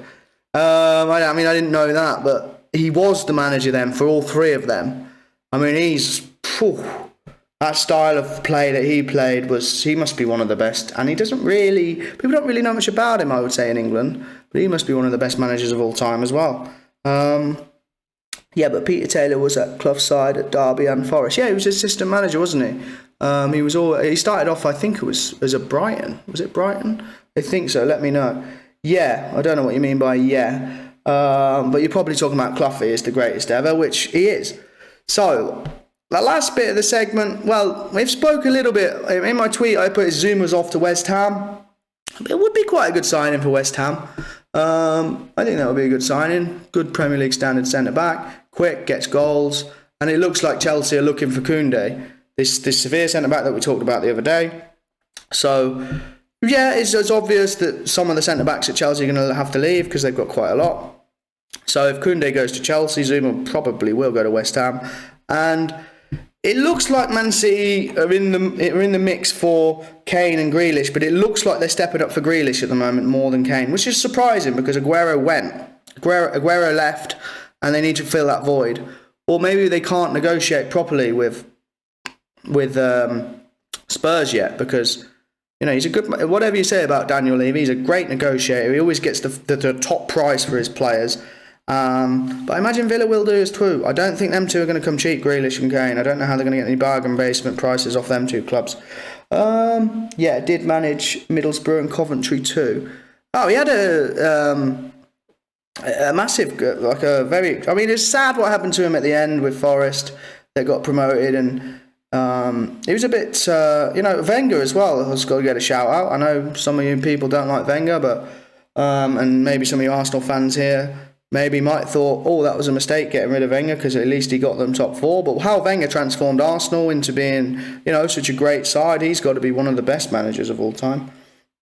I didn't know that, but he was the manager then for all three of them. That style of play that he played he must be one of the best, and people don't really know much about him, I would say, in England, but he must be one of the best managers of all time as well. But Peter Taylor was at Clough's side at Derby and Forest. Yeah, he was assistant manager, wasn't he? He started off, I think it was as a Brighton. Was it Brighton? I think so, let me know. Yeah, I don't know what you mean by yeah. But you're probably talking about Cloughie is the greatest ever, which he is. So, the last bit of the segment, we've spoke a little bit. In my tweet, I put Zuma's off to West Ham. It would be quite a good signing for West Ham. I think that would be a good signing. Good Premier League standard centre-back. Quick, gets goals. And it looks like Chelsea are looking for Koundé. This Sevilla centre-back that we talked about the other day. So, yeah, it's obvious that some of the centre-backs at Chelsea are going to have to leave because they've got quite a lot. So if Koundé goes to Chelsea, Zuma probably will go to West Ham. And it looks like Man City are in the mix for Kane and Grealish, but it looks like they're stepping up for Grealish at the moment more than Kane, which is surprising because Aguero left, and they need to fill that void. Or maybe they can't negotiate properly with Spurs yet because he's a good. Whatever you say about Daniel Levy, he's a great negotiator. He always gets the top price for his players. But I imagine Villa will do as too. I don't think them two are going to come cheap, Grealish and Kane. I don't know how they're going to get any bargain basement prices off them two clubs. Did manage Middlesbrough and Coventry too. Oh, he had a massive, it's sad what happened to him at the end with Forest. They got promoted and he was a bit, Wenger as well has got to get a shout out. I know some of you people don't like Wenger, but and maybe some of you Arsenal fans here maybe might thought, oh, that was a mistake getting rid of Wenger because at least he got them top four. But how Wenger transformed Arsenal into being, such a great side, he's got to be one of the best managers of all time.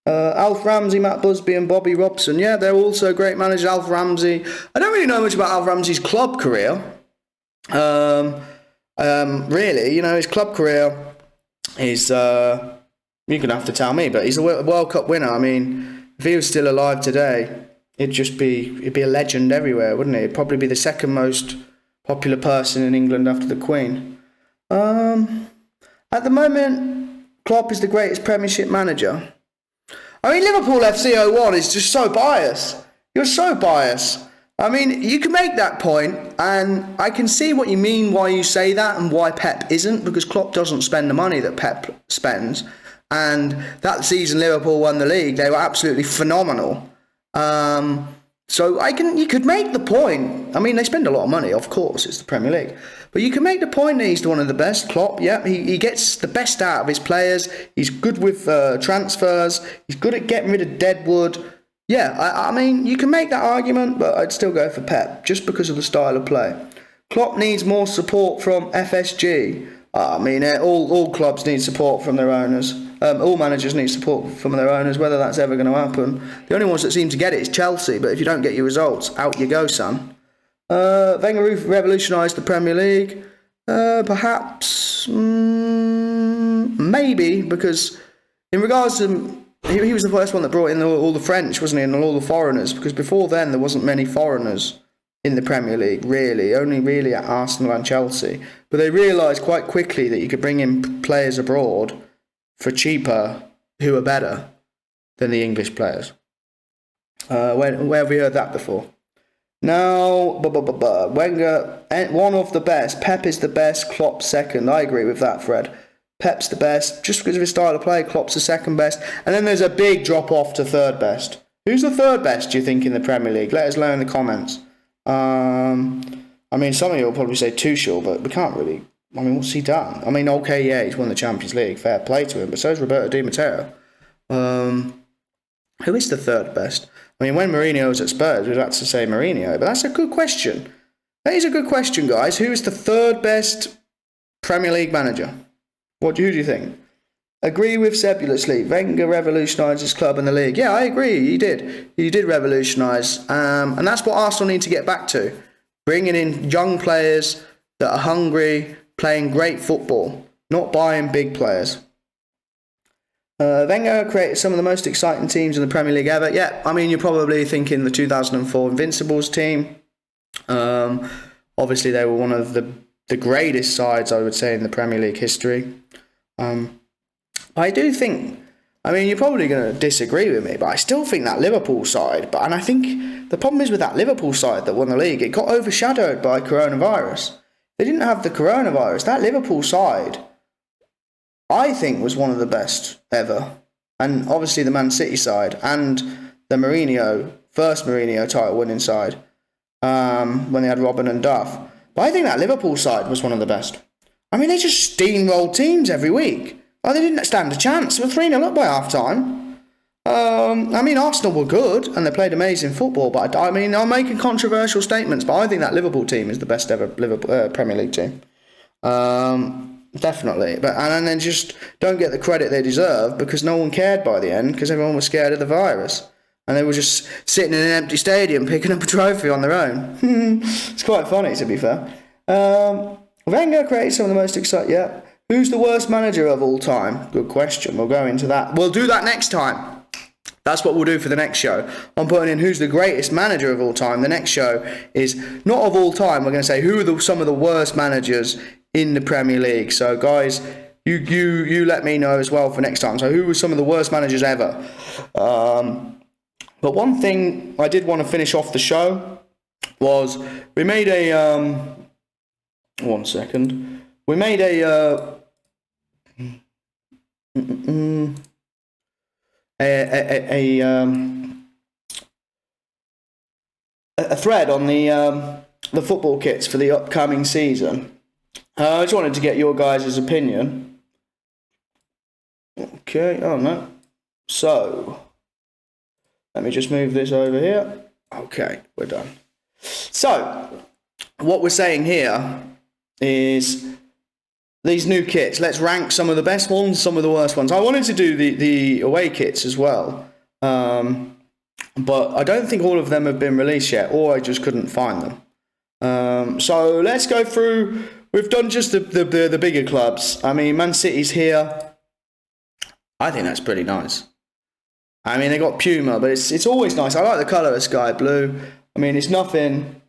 Alf Ramsey, Matt Busby and Bobby Robson, yeah, they're also great managers. Alf Ramsey, I don't really know much about Alf Ramsey's club career. Really, his club career is, you're going to have to tell me, but he's a World Cup winner. I mean, if he was still alive today, it'd be a legend everywhere, wouldn't it? It'd probably be the second most popular person in England after the Queen. At the moment, Klopp is the greatest Premiership manager. I mean, Liverpool FC 01 is just so biased. You're so biased. I mean, you can make that point, and I can see what you mean, why you say that, and why Pep isn't, because Klopp doesn't spend the money that Pep spends. And that season Liverpool won the league, they were absolutely phenomenal. So you could make the point. I mean, they spend a lot of money, of course, it's the Premier League. But you can make the point that he's one of the best. Klopp, yeah, he gets the best out of his players. He's good with transfers. He's good at getting rid of deadwood. Yeah, I mean, you can make that argument, but I'd still go for Pep, just because of the style of play. Klopp needs more support from FSG. I mean, all clubs need support from their owners. All managers need support from their owners, whether that's ever going to happen. The only ones that seem to get it is Chelsea, but if you don't get your results, out you go, son. Wenger revolutionised the Premier League. Perhaps, maybe, because in regards to... He was the first one that brought in all the French, wasn't he, and all the foreigners, because before then there wasn't many foreigners in the Premier League, really, only really at Arsenal and Chelsea. But they realised quite quickly that you could bring in players abroad for cheaper who are better than the English players. Where have we heard that before? Now, Wenger, one of the best. Pep is the best, Klopp second. I agree with that, Fred. Pep's the best, just because of his style of play. Klopp's the second best. And then there's a big drop-off to third best. Who's the third best, do you think, in the Premier League? Let us know in the comments. I mean, some of you will probably say Tuchel, but we can't really... I mean, what's he done? I mean, okay, yeah, he's won the Champions League. Fair play to him. But so is Roberto Di Matteo. Who is the third best? I mean, when Mourinho was at Spurs, we'd have to say Mourinho. But that's a good question. That is a good question, guys. Who is the third best Premier League manager? Who do you think? Agree with sebulously. Wenger revolutionised his club and the league. Yeah, I agree. He did. He did revolutionise. And that's what Arsenal need to get back to. Bringing in young players that are hungry, playing great football, not buying big players. Wenger created some of the most exciting teams in the Premier League ever. Yeah, I mean, you're probably thinking the 2004 Invincibles team. Obviously, they were one of the greatest sides, I would say, in the Premier League history. I do think, I mean, you're probably going to disagree with me, but I still think that Liverpool side, and I think the problem is with that Liverpool side that won the league, it got overshadowed by coronavirus. They didn't have the coronavirus. That Liverpool side, I think, was one of the best ever. And obviously the Man City side and the first Mourinho title winning side, when they had Robin and Duff. But I think that Liverpool side was one of the best. I mean, they just steamrolled teams every week. They didn't stand a chance. They were 3-0 up by half-time. I mean, Arsenal were good, and they played amazing football, but I mean, I'm making controversial statements, but I think that Liverpool team is the best ever Premier League team. Definitely. And then just don't get the credit they deserve, because no one cared by the end, because everyone was scared of the virus. And they were just sitting in an empty stadium picking up a trophy on their own. It's quite funny, to be fair. Wenger created some of the most exciting... Yeah. Who's the worst manager of all time? Good question. We'll go into that. We'll do that next time. That's what we'll do for the next show. I'm putting in who's the greatest manager of all time. The next show is not of all time. We're going to say who are some of the worst managers in the Premier League. So, guys, you let me know as well for next time. So, who were some of the worst managers ever? But one thing I did want to finish off the show was we made a... one second. We made a thread on the football kits for the upcoming season. I just wanted to get your guys' opinion. Okay, oh no. So, let me just move this over here. Okay, we're done. So, what we're saying here is these new kits. Let's rank some of the best ones, some of the worst ones. I wanted to do the away kits as well, but I don't think all of them have been released yet, or I just couldn't find them. So let's go through. We've done just the bigger clubs. I mean, Man City's here. I think that's pretty nice. I mean, they got Puma, but it's always nice. I like the colour of sky blue. I mean, it's nothing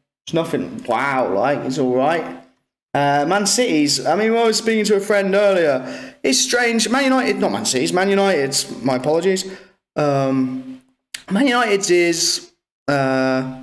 wow, like, it's all right. Man City's, I mean, I was speaking to a friend earlier. It's strange. Man United, not Man City's, Man United's, my apologies. Man United's is a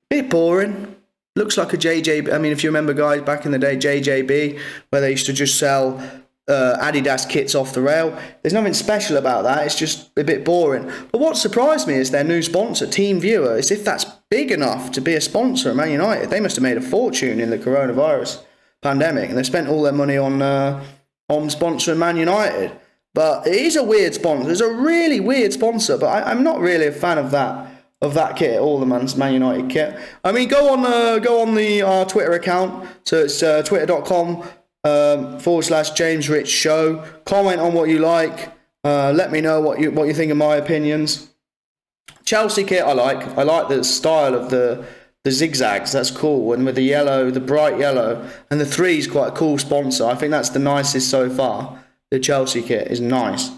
bit boring. Looks like a JJB. I mean, if you remember, guys, back in the day, JJB, where they used to just sell Adidas kits off the rail. There's nothing special about that. It's just a bit boring. But what surprised me is their new sponsor, TeamViewer, as if that's big enough to be a sponsor of Man United. They must have made a fortune in the coronavirus pandemic, and they spent all their money on sponsoring Man United. But it is a weird sponsor. It's a really weird sponsor, but I'm not really a fan of that kit, all the Man United kit. I mean, go on the Twitter account. So it's twitter.com /James Rich Show. Comment on what you like. Let me know what you think of my opinions. Chelsea kit, I like the style of the zigzags. That's cool, and with the yellow, the bright yellow, and the 3 is quite a cool sponsor. I think that's the nicest so far. The Chelsea kit is nice,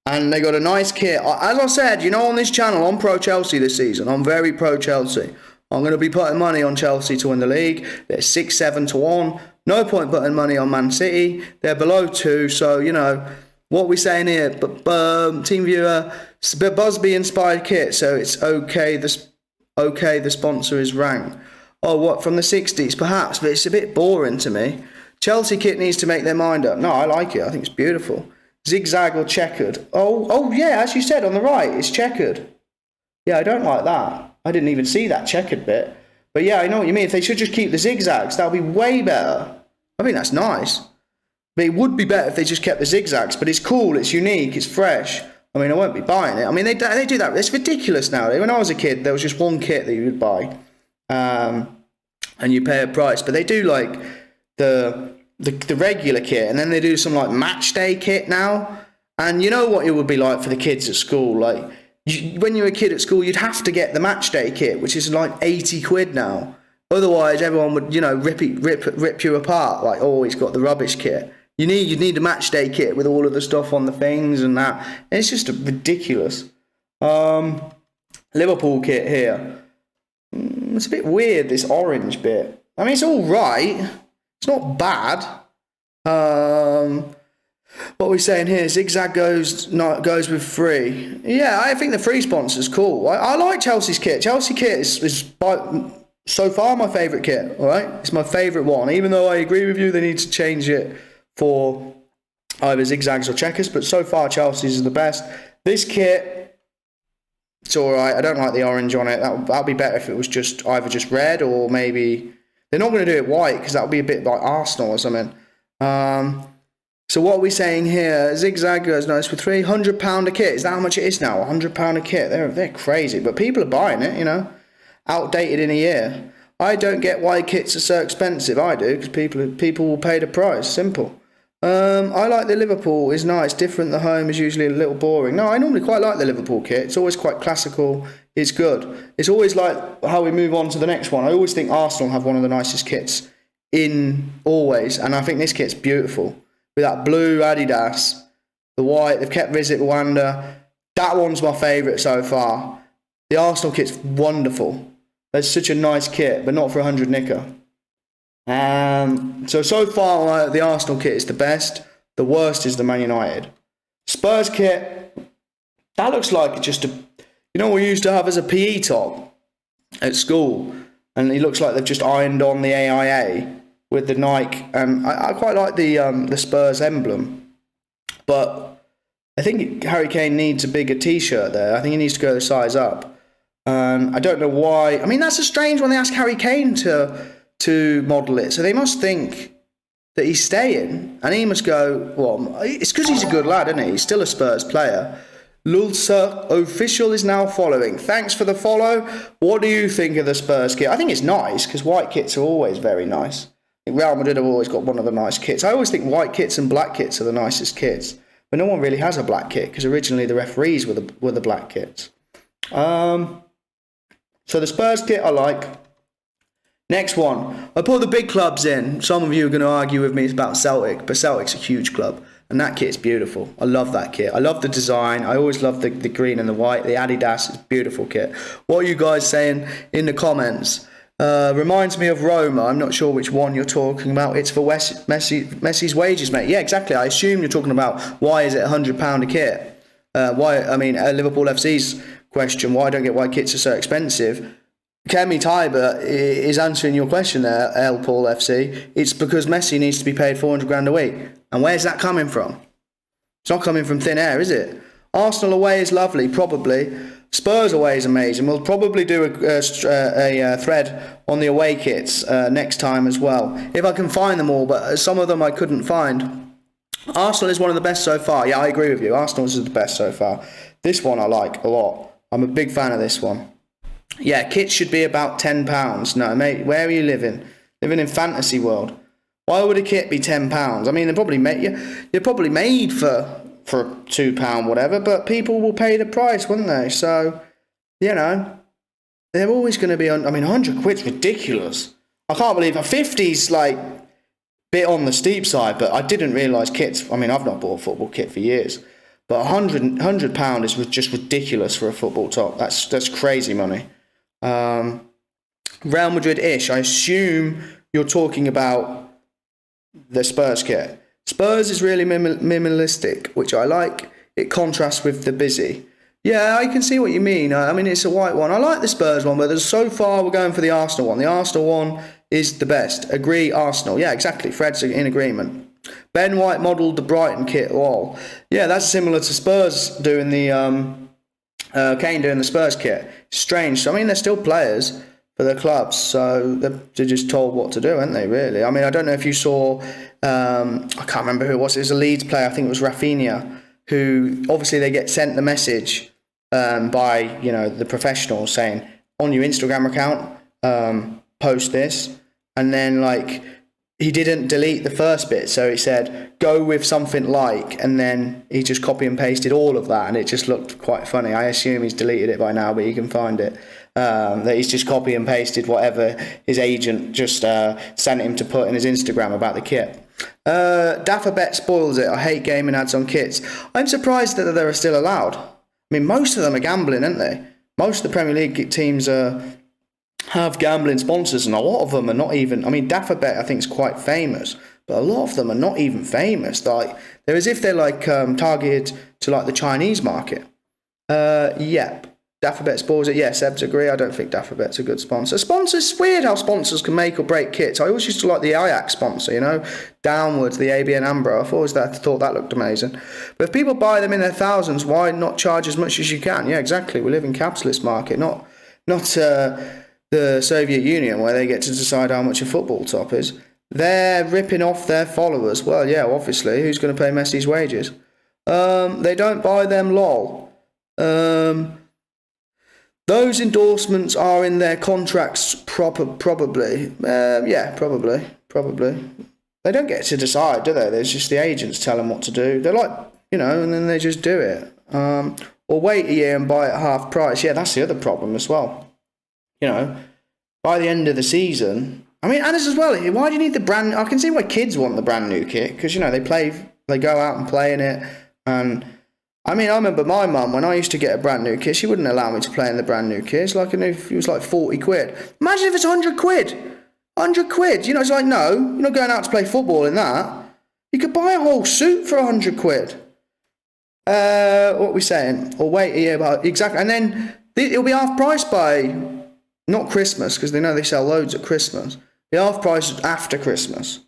and they got a nice kit. As I said, on this channel, I'm pro Chelsea this season. I'm very pro Chelsea. I'm going to be putting money on Chelsea to win the league. They're 6-7 to 1. No point putting money on Man City. They're below 2. So, what we're saying here, but TeamViewer, Busby inspired kit. So it's okay. The sponsor is ranked. Oh, what, from the 60s? Perhaps, but it's a bit boring to me. Chelsea kit needs to make their mind up. No, I like it. I think it's beautiful. Zigzag or checkered. Oh yeah, as you said on the right, it's checkered. Yeah, I don't like that. I didn't even see that checkered bit. But yeah, I know what you mean. If they should just keep the zigzags, that would be way better. I think that's nice. But it would be better if they just kept the zigzags. But it's cool, it's unique, it's fresh. I mean, I won't be buying it. I mean, they do that. It's ridiculous now. When I was a kid, there was just one kit that you would buy. And you pay a price. But they do like the regular kit. And then they do some like match day kit now. And you know what it would be like for the kids at school. Like, when you were a kid at school, you'd have to get the match day kit, which is like 80 quid now. Otherwise, everyone would, rip you apart. Like, oh, he's got the rubbish kit. You need a match day kit with all of the stuff on the things and that. And it's just ridiculous. Liverpool kit here. It's a bit weird, this orange bit. I mean, it's all right. It's not bad. What we're saying here, zigzag goes with 3. Yeah, I think the 3 sponsor's cool. I like Chelsea's kit. Chelsea kit is by, so far my favourite kit, all right? It's my favourite one, even though I agree with you, they need to change it for either zigzags or checkers, but so far Chelsea's is the best. This kit, it's all right. I don't like the orange on it. That would be better if it was just either just red or maybe... They're not going to do it white because that would be a bit like Arsenal or something. So what are we saying here? Zigzag goes nice for £300 a kit. Is that how much it is now? £100 a kit. They're crazy, but people are buying it. Outdated in a year. I don't get why kits are so expensive. I do because people will pay the price. Simple. I like the Liverpool. It's nice. Different. The home is usually a little boring. No, I normally quite like the Liverpool kit. It's always quite classical. It's good. It's always like how we move on to the next one. I always think Arsenal have one of the nicest kits in always, and I think this kit's beautiful. With that blue Adidas, the white, they've kept Visit Rwanda. That one's my favourite so far. The Arsenal kit's wonderful. That's such a nice kit, but not for 100 nicker. So far, the Arsenal kit is the best. The worst is the Man United. Spurs kit, that looks like just we used to have as a PE top at school. And it looks like they've just ironed on the AIA with the Nike, and I quite like the Spurs emblem, but I think Harry Kane needs a bigger T-shirt there. I think he needs to go the size up. I don't know why. I mean, that's a strange one. They asked Harry Kane to model it, so they must think that he's staying, and he must go. Well, it's because he's a good lad, isn't he? He's still a Spurs player. Lulsa official is now following. Thanks for the follow. What do you think of the Spurs kit? I think it's nice because white kits are always very nice. Real Madrid have always got one of the nice kits. I always think white kits and black kits are the nicest kits, but no one really has a black kit because originally the referees were the black kits. So the Spurs kit I like. Next one, I put the big clubs in. Some of you are going to argue with me about Celtic, but Celtic's a huge club. And that kit's beautiful. I love that kit. I love the design. I always love the green and the white. The Adidas is a beautiful kit. What are you guys saying in the comments? Reminds me of Roma. I'm not sure which one you're talking about. It's for Messi's wages, mate. Yeah, exactly. I assume you're talking about why is it £100 a kit? Liverpool FC's question, why don't get white kits are so expensive? Kemi Tiber is answering your question there, El Paul FC. It's because Messi needs to be paid 400 grand a week. And where's that coming from? It's not coming from thin air, is it? Arsenal away is lovely, probably. Spurs away is amazing. We'll probably do a thread on the away kits next time as well, if I can find them all, but some of them I couldn't find. Arsenal is one of the best so far. Yeah, I agree with you. Arsenal is the best so far. This one I like a lot. I'm a big fan of this one. Yeah, kits should be about £10. No, mate, where are you living? Living in fantasy world. Why would a kit be £10? I mean, you're probably made for £2 whatever, but people will pay the price, wouldn't they? So, they're always going to be on. I mean, 100 quid's ridiculous. I can't believe 50's like bit on the steep side, but I didn't realise kits. I mean, I've not bought a football kit for years, but £100 is just ridiculous for a football top. That's crazy money. Real Madrid-ish. I assume you're talking about the Spurs kit. Spurs is really minimalistic, which I like. It contrasts with the busy. Yeah, I can see what you mean. I mean, it's a white one. I like the Spurs one, but so far we're going for the Arsenal one. The Arsenal one is the best. Agree, Arsenal. Yeah, exactly. Fred's in agreement. Ben White modelled the Brighton kit. Lol. Yeah, that's similar to Spurs doing the Kane doing the Spurs kit. Strange. So, I mean, they're still players for their clubs, so they're just told what to do, aren't they, really? I mean, I don't know if you saw, I can't remember who it was. It was a Leeds player, I think it was Rafinha, who obviously they get sent the message by, the professionals saying, on your Instagram account, post this. And then, he didn't delete the first bit, so he said, go with something like, and then he just copy and pasted all of that, and it just looked quite funny. I assume he's deleted it by now, but you can find it. That he's just copy and pasted whatever his agent just sent him to put in his Instagram about the kit. Daffabet spoils it. I hate gaming ads on kits. I'm surprised that they're still allowed. I mean, most of them are gambling, aren't they? Most of the Premier League teams have gambling sponsors, and a lot of them are not even. I mean, Daffabet I think is quite famous, but a lot of them are not even famous. They're as if they're targeted to the Chinese market. Yep. Daffabet spoils it. Yeah, Sebs agree. I don't think Daffabet's a good sponsor. Sponsors, weird how sponsors can make or break kits. I always used to like the Ajax sponsor, Downwards, the ABN AMRO. I've always thought that looked amazing. But if people buy them in their thousands, why not charge as much as you can? Yeah, exactly. We live in capitalist market, not the Soviet Union, where they get to decide how much a football top is. They're ripping off their followers. Well, yeah, obviously. Who's going to pay Messi's wages? They don't buy them, lol. Those endorsements are in their contracts probably. Yeah, probably. They don't get to decide, do they? There's just the agents tell them what to do. They're and then they just do it. Or wait a year and buy it at half price. Yeah, that's the other problem as well. By the end of the season, I mean, and as well, why do you need the brand? I can see why kids want the brand new kit, because, they go out and play in it. And I mean, I remember my mum, when I used to get a brand new kit, she wouldn't allow me to play in the brand new kit. It's it was like 40 quid. Imagine if it's 100 quid. 100 quid. It's no, you're not going out to play football in that. You could buy a whole suit for 100 quid. What are we saying? Or wait a year, exactly. And then it'll be half price by, not Christmas, because they know they sell loads at Christmas. The half price after Christmas.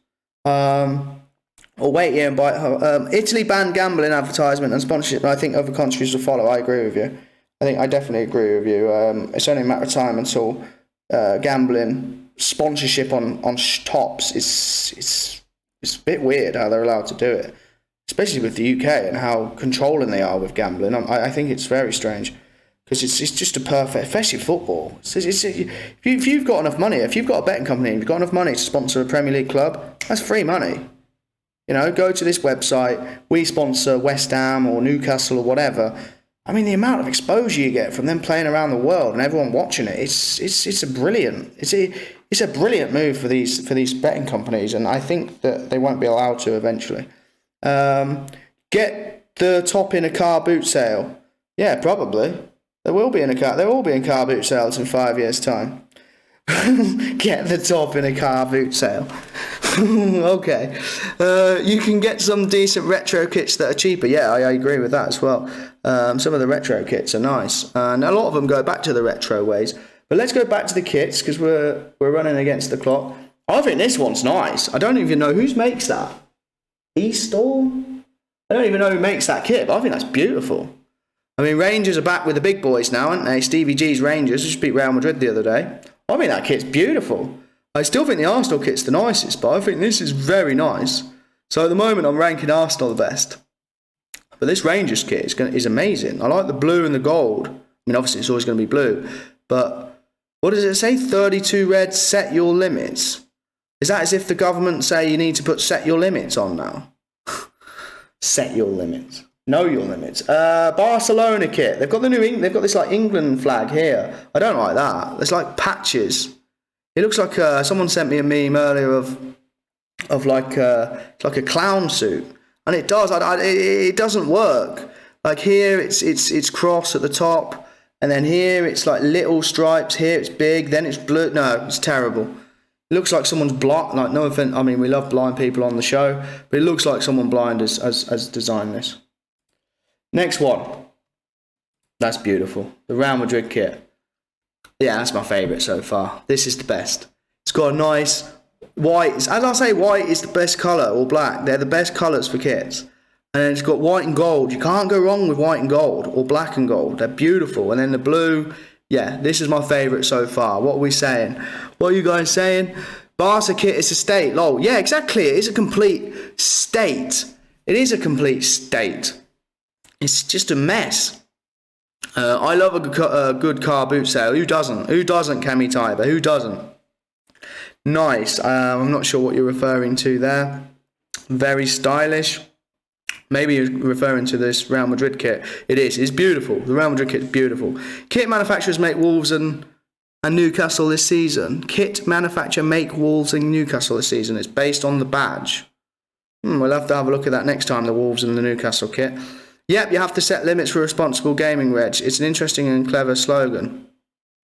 Or wait a year and buy it. Italy banned gambling advertisement and sponsorship, and I think other countries will follow. I agree with you. I definitely agree with you. It's only a matter of time until gambling sponsorship on tops is a bit weird how they're allowed to do it. especially with the UK and how controlling they are with gambling. I think it's very strange because it's just a perfect, especially football. If you've got enough money, if you've got a betting company and you've got enough money to sponsor a Premier League club, that's free money. You know, go to this website, we sponsor West Ham or Newcastle or whatever. I mean, the amount of exposure you get from them playing around the world and everyone watching it, it's a brilliant move for these betting companies, and I think that they won't be allowed to eventually. Get the top in a car boot sale. Yeah, probably. There will be in car boot sales in 5 years' time. Get the top in a car boot sale. Okay. You can get some decent retro kits that are cheaper. Yeah, I agree with that as well. Some of the retro kits are nice, and a lot of them go back to the retro ways. But let's go back to the kits because we're running against the clock. I think this one's nice. I don't even know who makes that. E-Store? I don't even know who makes that kit, but I think that's beautiful. I mean, Rangers are back with the big boys now, aren't they? Stevie G's Rangers just beat Real Madrid the other day. I think that kit's beautiful. I still think the Arsenal kit's the nicest, but I think this is very nice. So at the moment, I'm ranking Arsenal the best. But this Rangers kit is amazing. I like the blue and the gold. I mean, obviously, it's always going to be blue. But what does it say? 32 red, set your limits. Is that as if the government say you need to put set your limits on now? Set your limits. Know your limits. Barcelona kit. They've got they've got this like England flag here. I don't like that. There's like patches. It looks like someone sent me a meme earlier of like it's like a clown suit, and it does. It doesn't work. Like here, it's cross at the top, and then here it's like little stripes. Here it's big. Then it's blue. No, it's terrible. It looks like someone's blind. Like no offense. I mean, we love blind people on the show, but it looks like someone blind has designed this. Next one. That's beautiful. The Real Madrid kit. Yeah, that's my favourite so far. This is the best. It's got a nice white. As I say, white is the best colour, or black. They're the best colours for kits. And then it's got white and gold. You can't go wrong with white and gold, or black and gold. They're beautiful. And then the blue. Yeah, this is my favourite so far. What are we saying? What are you guys saying? Barca kit is a state. Lol. Yeah, exactly. It is a complete state. It is a complete state. It's just a mess. I love a good car boot sale. Who doesn't? Who doesn't, Cami Tiber? Who doesn't? Nice. I'm not sure what you're referring to there. Very stylish. Maybe you're referring to this Real Madrid kit. It is. It's beautiful. The Real Madrid kit is beautiful. Kit manufacturers make Wolves and Newcastle this season. Kit manufacturer make Wolves and Newcastle this season. It's based on the badge. We'll have to have a look at that next time, the Wolves and the Newcastle kit. Yep, you have to set limits for responsible gaming, Reg. It's an interesting and clever slogan.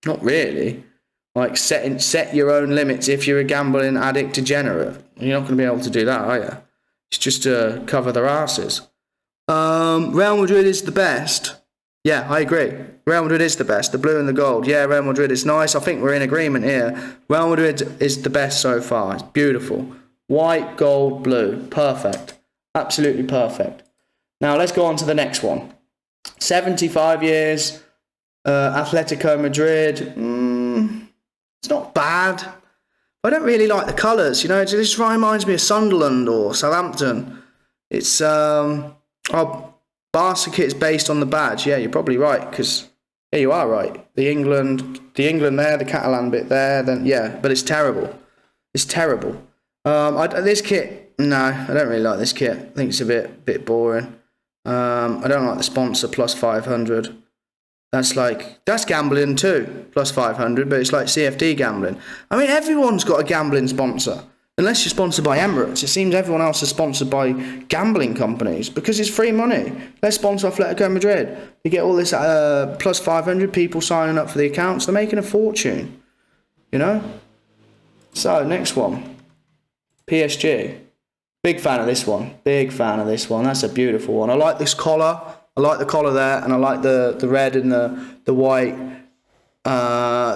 Not really. Like, set your own limits if you're a gambling addict degenerate. You're not going to be able to do that, are you? It's just to cover their asses. Real Madrid is the best. Yeah, I agree. Real Madrid is the best. The blue and the gold. Yeah, Real Madrid is nice. I think we're in agreement here. Real Madrid is the best so far. It's beautiful. White, gold, blue. Perfect. Absolutely perfect. Now, let's go on to the next one. 75 years, Athletico Madrid. It's not bad. I don't really like the colours, you know. It just reminds me of Sunderland or Southampton. It's, Barca kit is based on the badge. Yeah, you're probably right, because, yeah, you are right. The England there, the Catalan bit there, then, yeah, but it's terrible. It's terrible. This kit, no, I don't really like this kit. I think it's a bit boring. I don't like the sponsor plus 500. That's gambling too, plus 500, but it's like CFD gambling. I mean, everyone's got a gambling sponsor. Unless you're sponsored by Emirates, it seems everyone else is sponsored by gambling companies because it's free money. Let's sponsor Atletico Madrid. You get all this plus 500 people signing up for the accounts. They're making a fortune, you know? So, next one. PSG. Big fan of this one. Big fan of this one. That's a beautiful one. I like this collar. I like the collar there, and I like the red and the white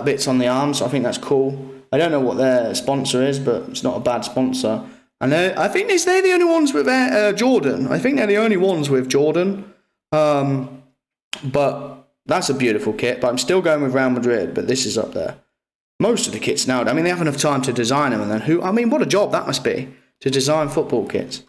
bits on the arms. I think that's cool. I don't know what their sponsor is, but it's not a bad sponsor. And I think they're the only ones with Jordan. I think they're the only ones with Jordan. But that's a beautiful kit. But I'm still going with Real Madrid, but this is up there. Most of the kits now, I mean, they have enough time to design them. And then what a job that must be to design football kits.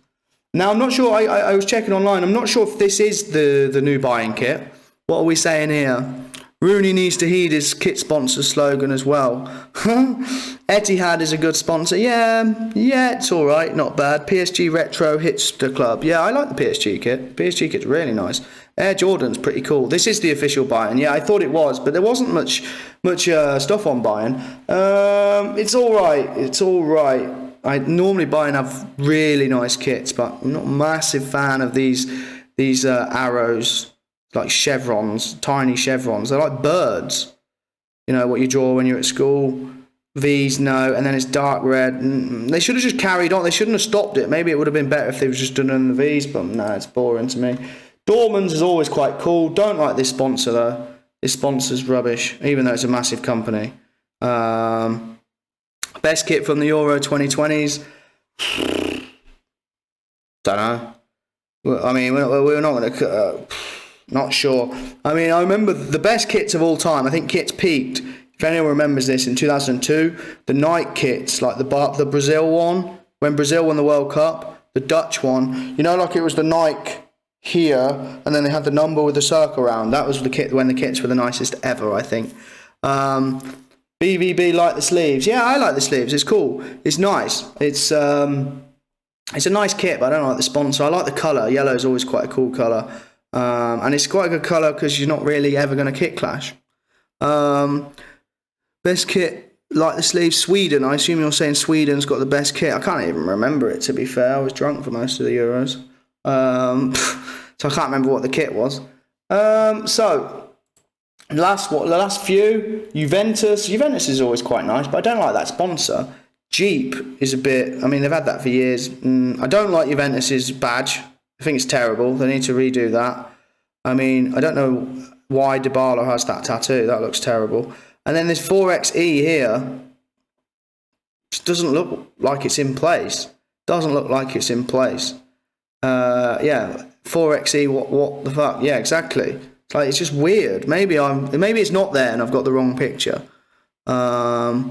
Now, I'm not sure, I was checking online, I'm not sure if this is the new buying kit. What are we saying here? Rooney needs to heed his kit sponsor slogan as well. Etihad is a good sponsor. Yeah, it's all right, not bad. PSG Retro hits the club. Yeah, I like the PSG kit. PSG kit's really nice. Air Jordan's pretty cool. This is the official Bayern. Yeah, I thought it was, but there wasn't much stuff on Bayern. It's all right. It's all right. I normally Bayern have really nice kits, but I'm not a massive fan of these arrows. Like chevrons, tiny chevrons. They're like birds. You know, what you draw when you're at school. V's, no. And then it's dark red. They should have just carried on. They shouldn't have stopped it. Maybe it would have been better if they was just done on the V's, but no, it's boring to me. Dortmund's is always quite cool. Don't like this sponsor, though. This sponsor's rubbish, even though it's a massive company. Best kit from the Euro 2020s? Don't know. I mean, we're not going to... Not sure. I mean, I remember the best kits of all time. I think kits peaked. If anyone remembers this, in 2002, the Nike kits, like the Brazil one, when Brazil won the World Cup, the Dutch one, you know, like it was the Nike here, and then they had the number with the circle around. That was the kit when the kits were the nicest ever, I think. BVB like the sleeves. Yeah, I like the sleeves. It's cool. It's nice. It's a nice kit, but I don't like the sponsor. I like the colour. Yellow is always quite a cool colour. And it's quite a good colour because you're not really ever going to kit clash. Best kit, like the sleeve, Sweden. I assume you're saying Sweden's got the best kit. I can't even remember it, to be fair. I was drunk for most of the Euros. So I can't remember what the kit was. So, the last few, Juventus. Juventus is always quite nice, but I don't like that sponsor. Jeep is a bit... I mean, they've had that for years. I don't like Juventus's badge. I think it's terrible. They need to redo that. I mean, I don't know why Dybala has that tattoo. That looks terrible. And then this 4XE here just doesn't look like it's in place. Doesn't look like it's in place. Yeah, 4XE, what the fuck? Yeah, exactly. It's like, it's just weird. Maybe it's not there and I've got the wrong picture. But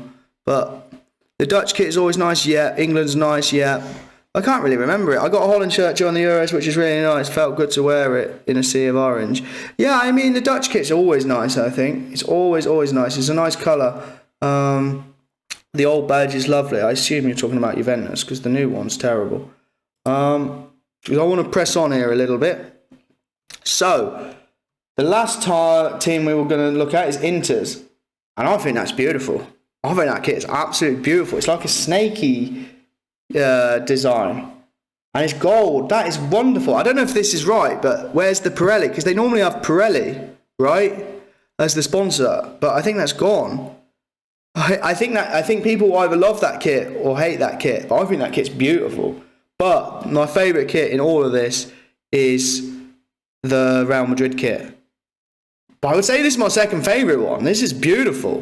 the Dutch kit is always nice, yeah. England's nice, yeah. I can't really remember it. I got a Holland shirt during the Euros, which is really nice. Felt good to wear it in a sea of orange. Yeah, I mean, the Dutch kit's always nice, I think. It's always nice. It's a nice colour. The old badge is lovely. I assume you're talking about Juventus, because the new one's terrible. I want to press on here a little bit. So, the last team we were going to look at is Inter's. And I think that's beautiful. I think that kit is absolutely beautiful. It's like a snaky... design, and it's gold. That is wonderful. I don't know if this is right, but where's the Pirelli? Because they normally have Pirelli, right, as the sponsor, but I think that's gone. I think people either love that kit or hate that kit, but I think that kit's beautiful. But my favourite kit in all of this is the Real Madrid kit. But I would say this is my second favourite one. This is beautiful.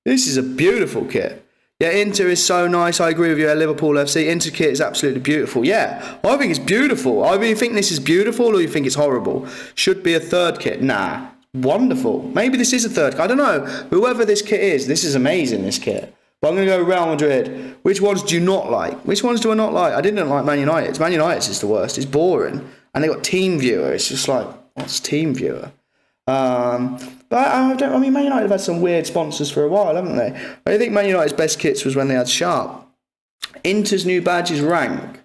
This is a beautiful kit. Yeah, Inter is so nice. I agree with you. Liverpool FC. Inter kit is absolutely beautiful. Yeah, I think it's beautiful. I mean, you think this is beautiful or you think it's horrible? Should be a third kit? Nah, wonderful. Maybe this is a third kit. I don't know. Whoever this kit is, this is amazing, this kit. But I'm going to go Real Madrid. Which ones do you not like? Which ones do I not like? I didn't like Man United. Man United's is the worst. It's boring. And they got Team Viewer. It's just like, what's Team Viewer? But I mean, Man United have had some weird sponsors for a while, haven't they? I think Man United's best kits was when they had Sharp. Inter's new badge is rank.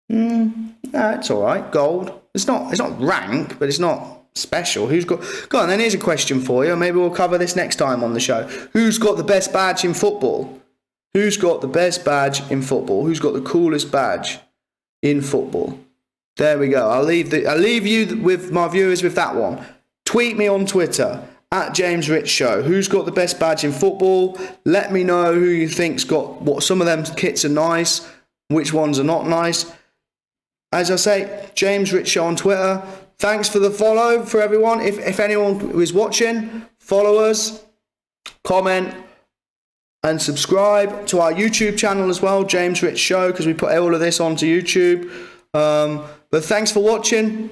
It's all right. Gold. It's not rank, but it's not special. Go on, then here's a question for you. Maybe we'll cover this next time on the show. Who's got the best badge in football? Who's got the best badge in football? Who's got the coolest badge in football? There we go. I'll leave you with my viewers with that one. Tweet me on Twitter at James Rich Show. Who's got the best badge in football? Let me know who you think's got what. Some of them kits are nice, which ones are not nice. As I say, James Rich Show on Twitter. Thanks for the follow for everyone. If anyone is watching, follow us, comment, and subscribe to our YouTube channel as well, James Rich Show, because we put all of this onto YouTube. But thanks for watching.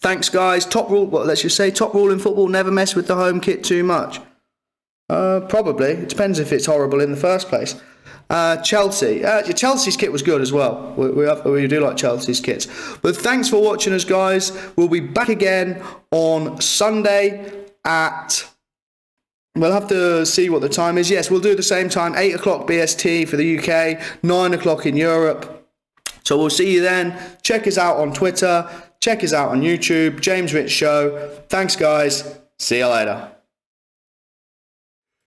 Thanks, guys. Top rule, well, let's just say top rule in football, never mess with the home kit too much. Probably. It depends if it's horrible in the first place. Chelsea. Chelsea's kit was good as well. We do like Chelsea's kits. But thanks for watching us, guys. We'll be back again on Sunday at... We'll have to see what the time is. Yes, we'll do the same time, 8 o'clock BST for the UK, 9 o'clock in Europe. So we'll see you then. Check us out on Twitter. Check us out on YouTube. James Rich Show. Thanks, guys. See you later.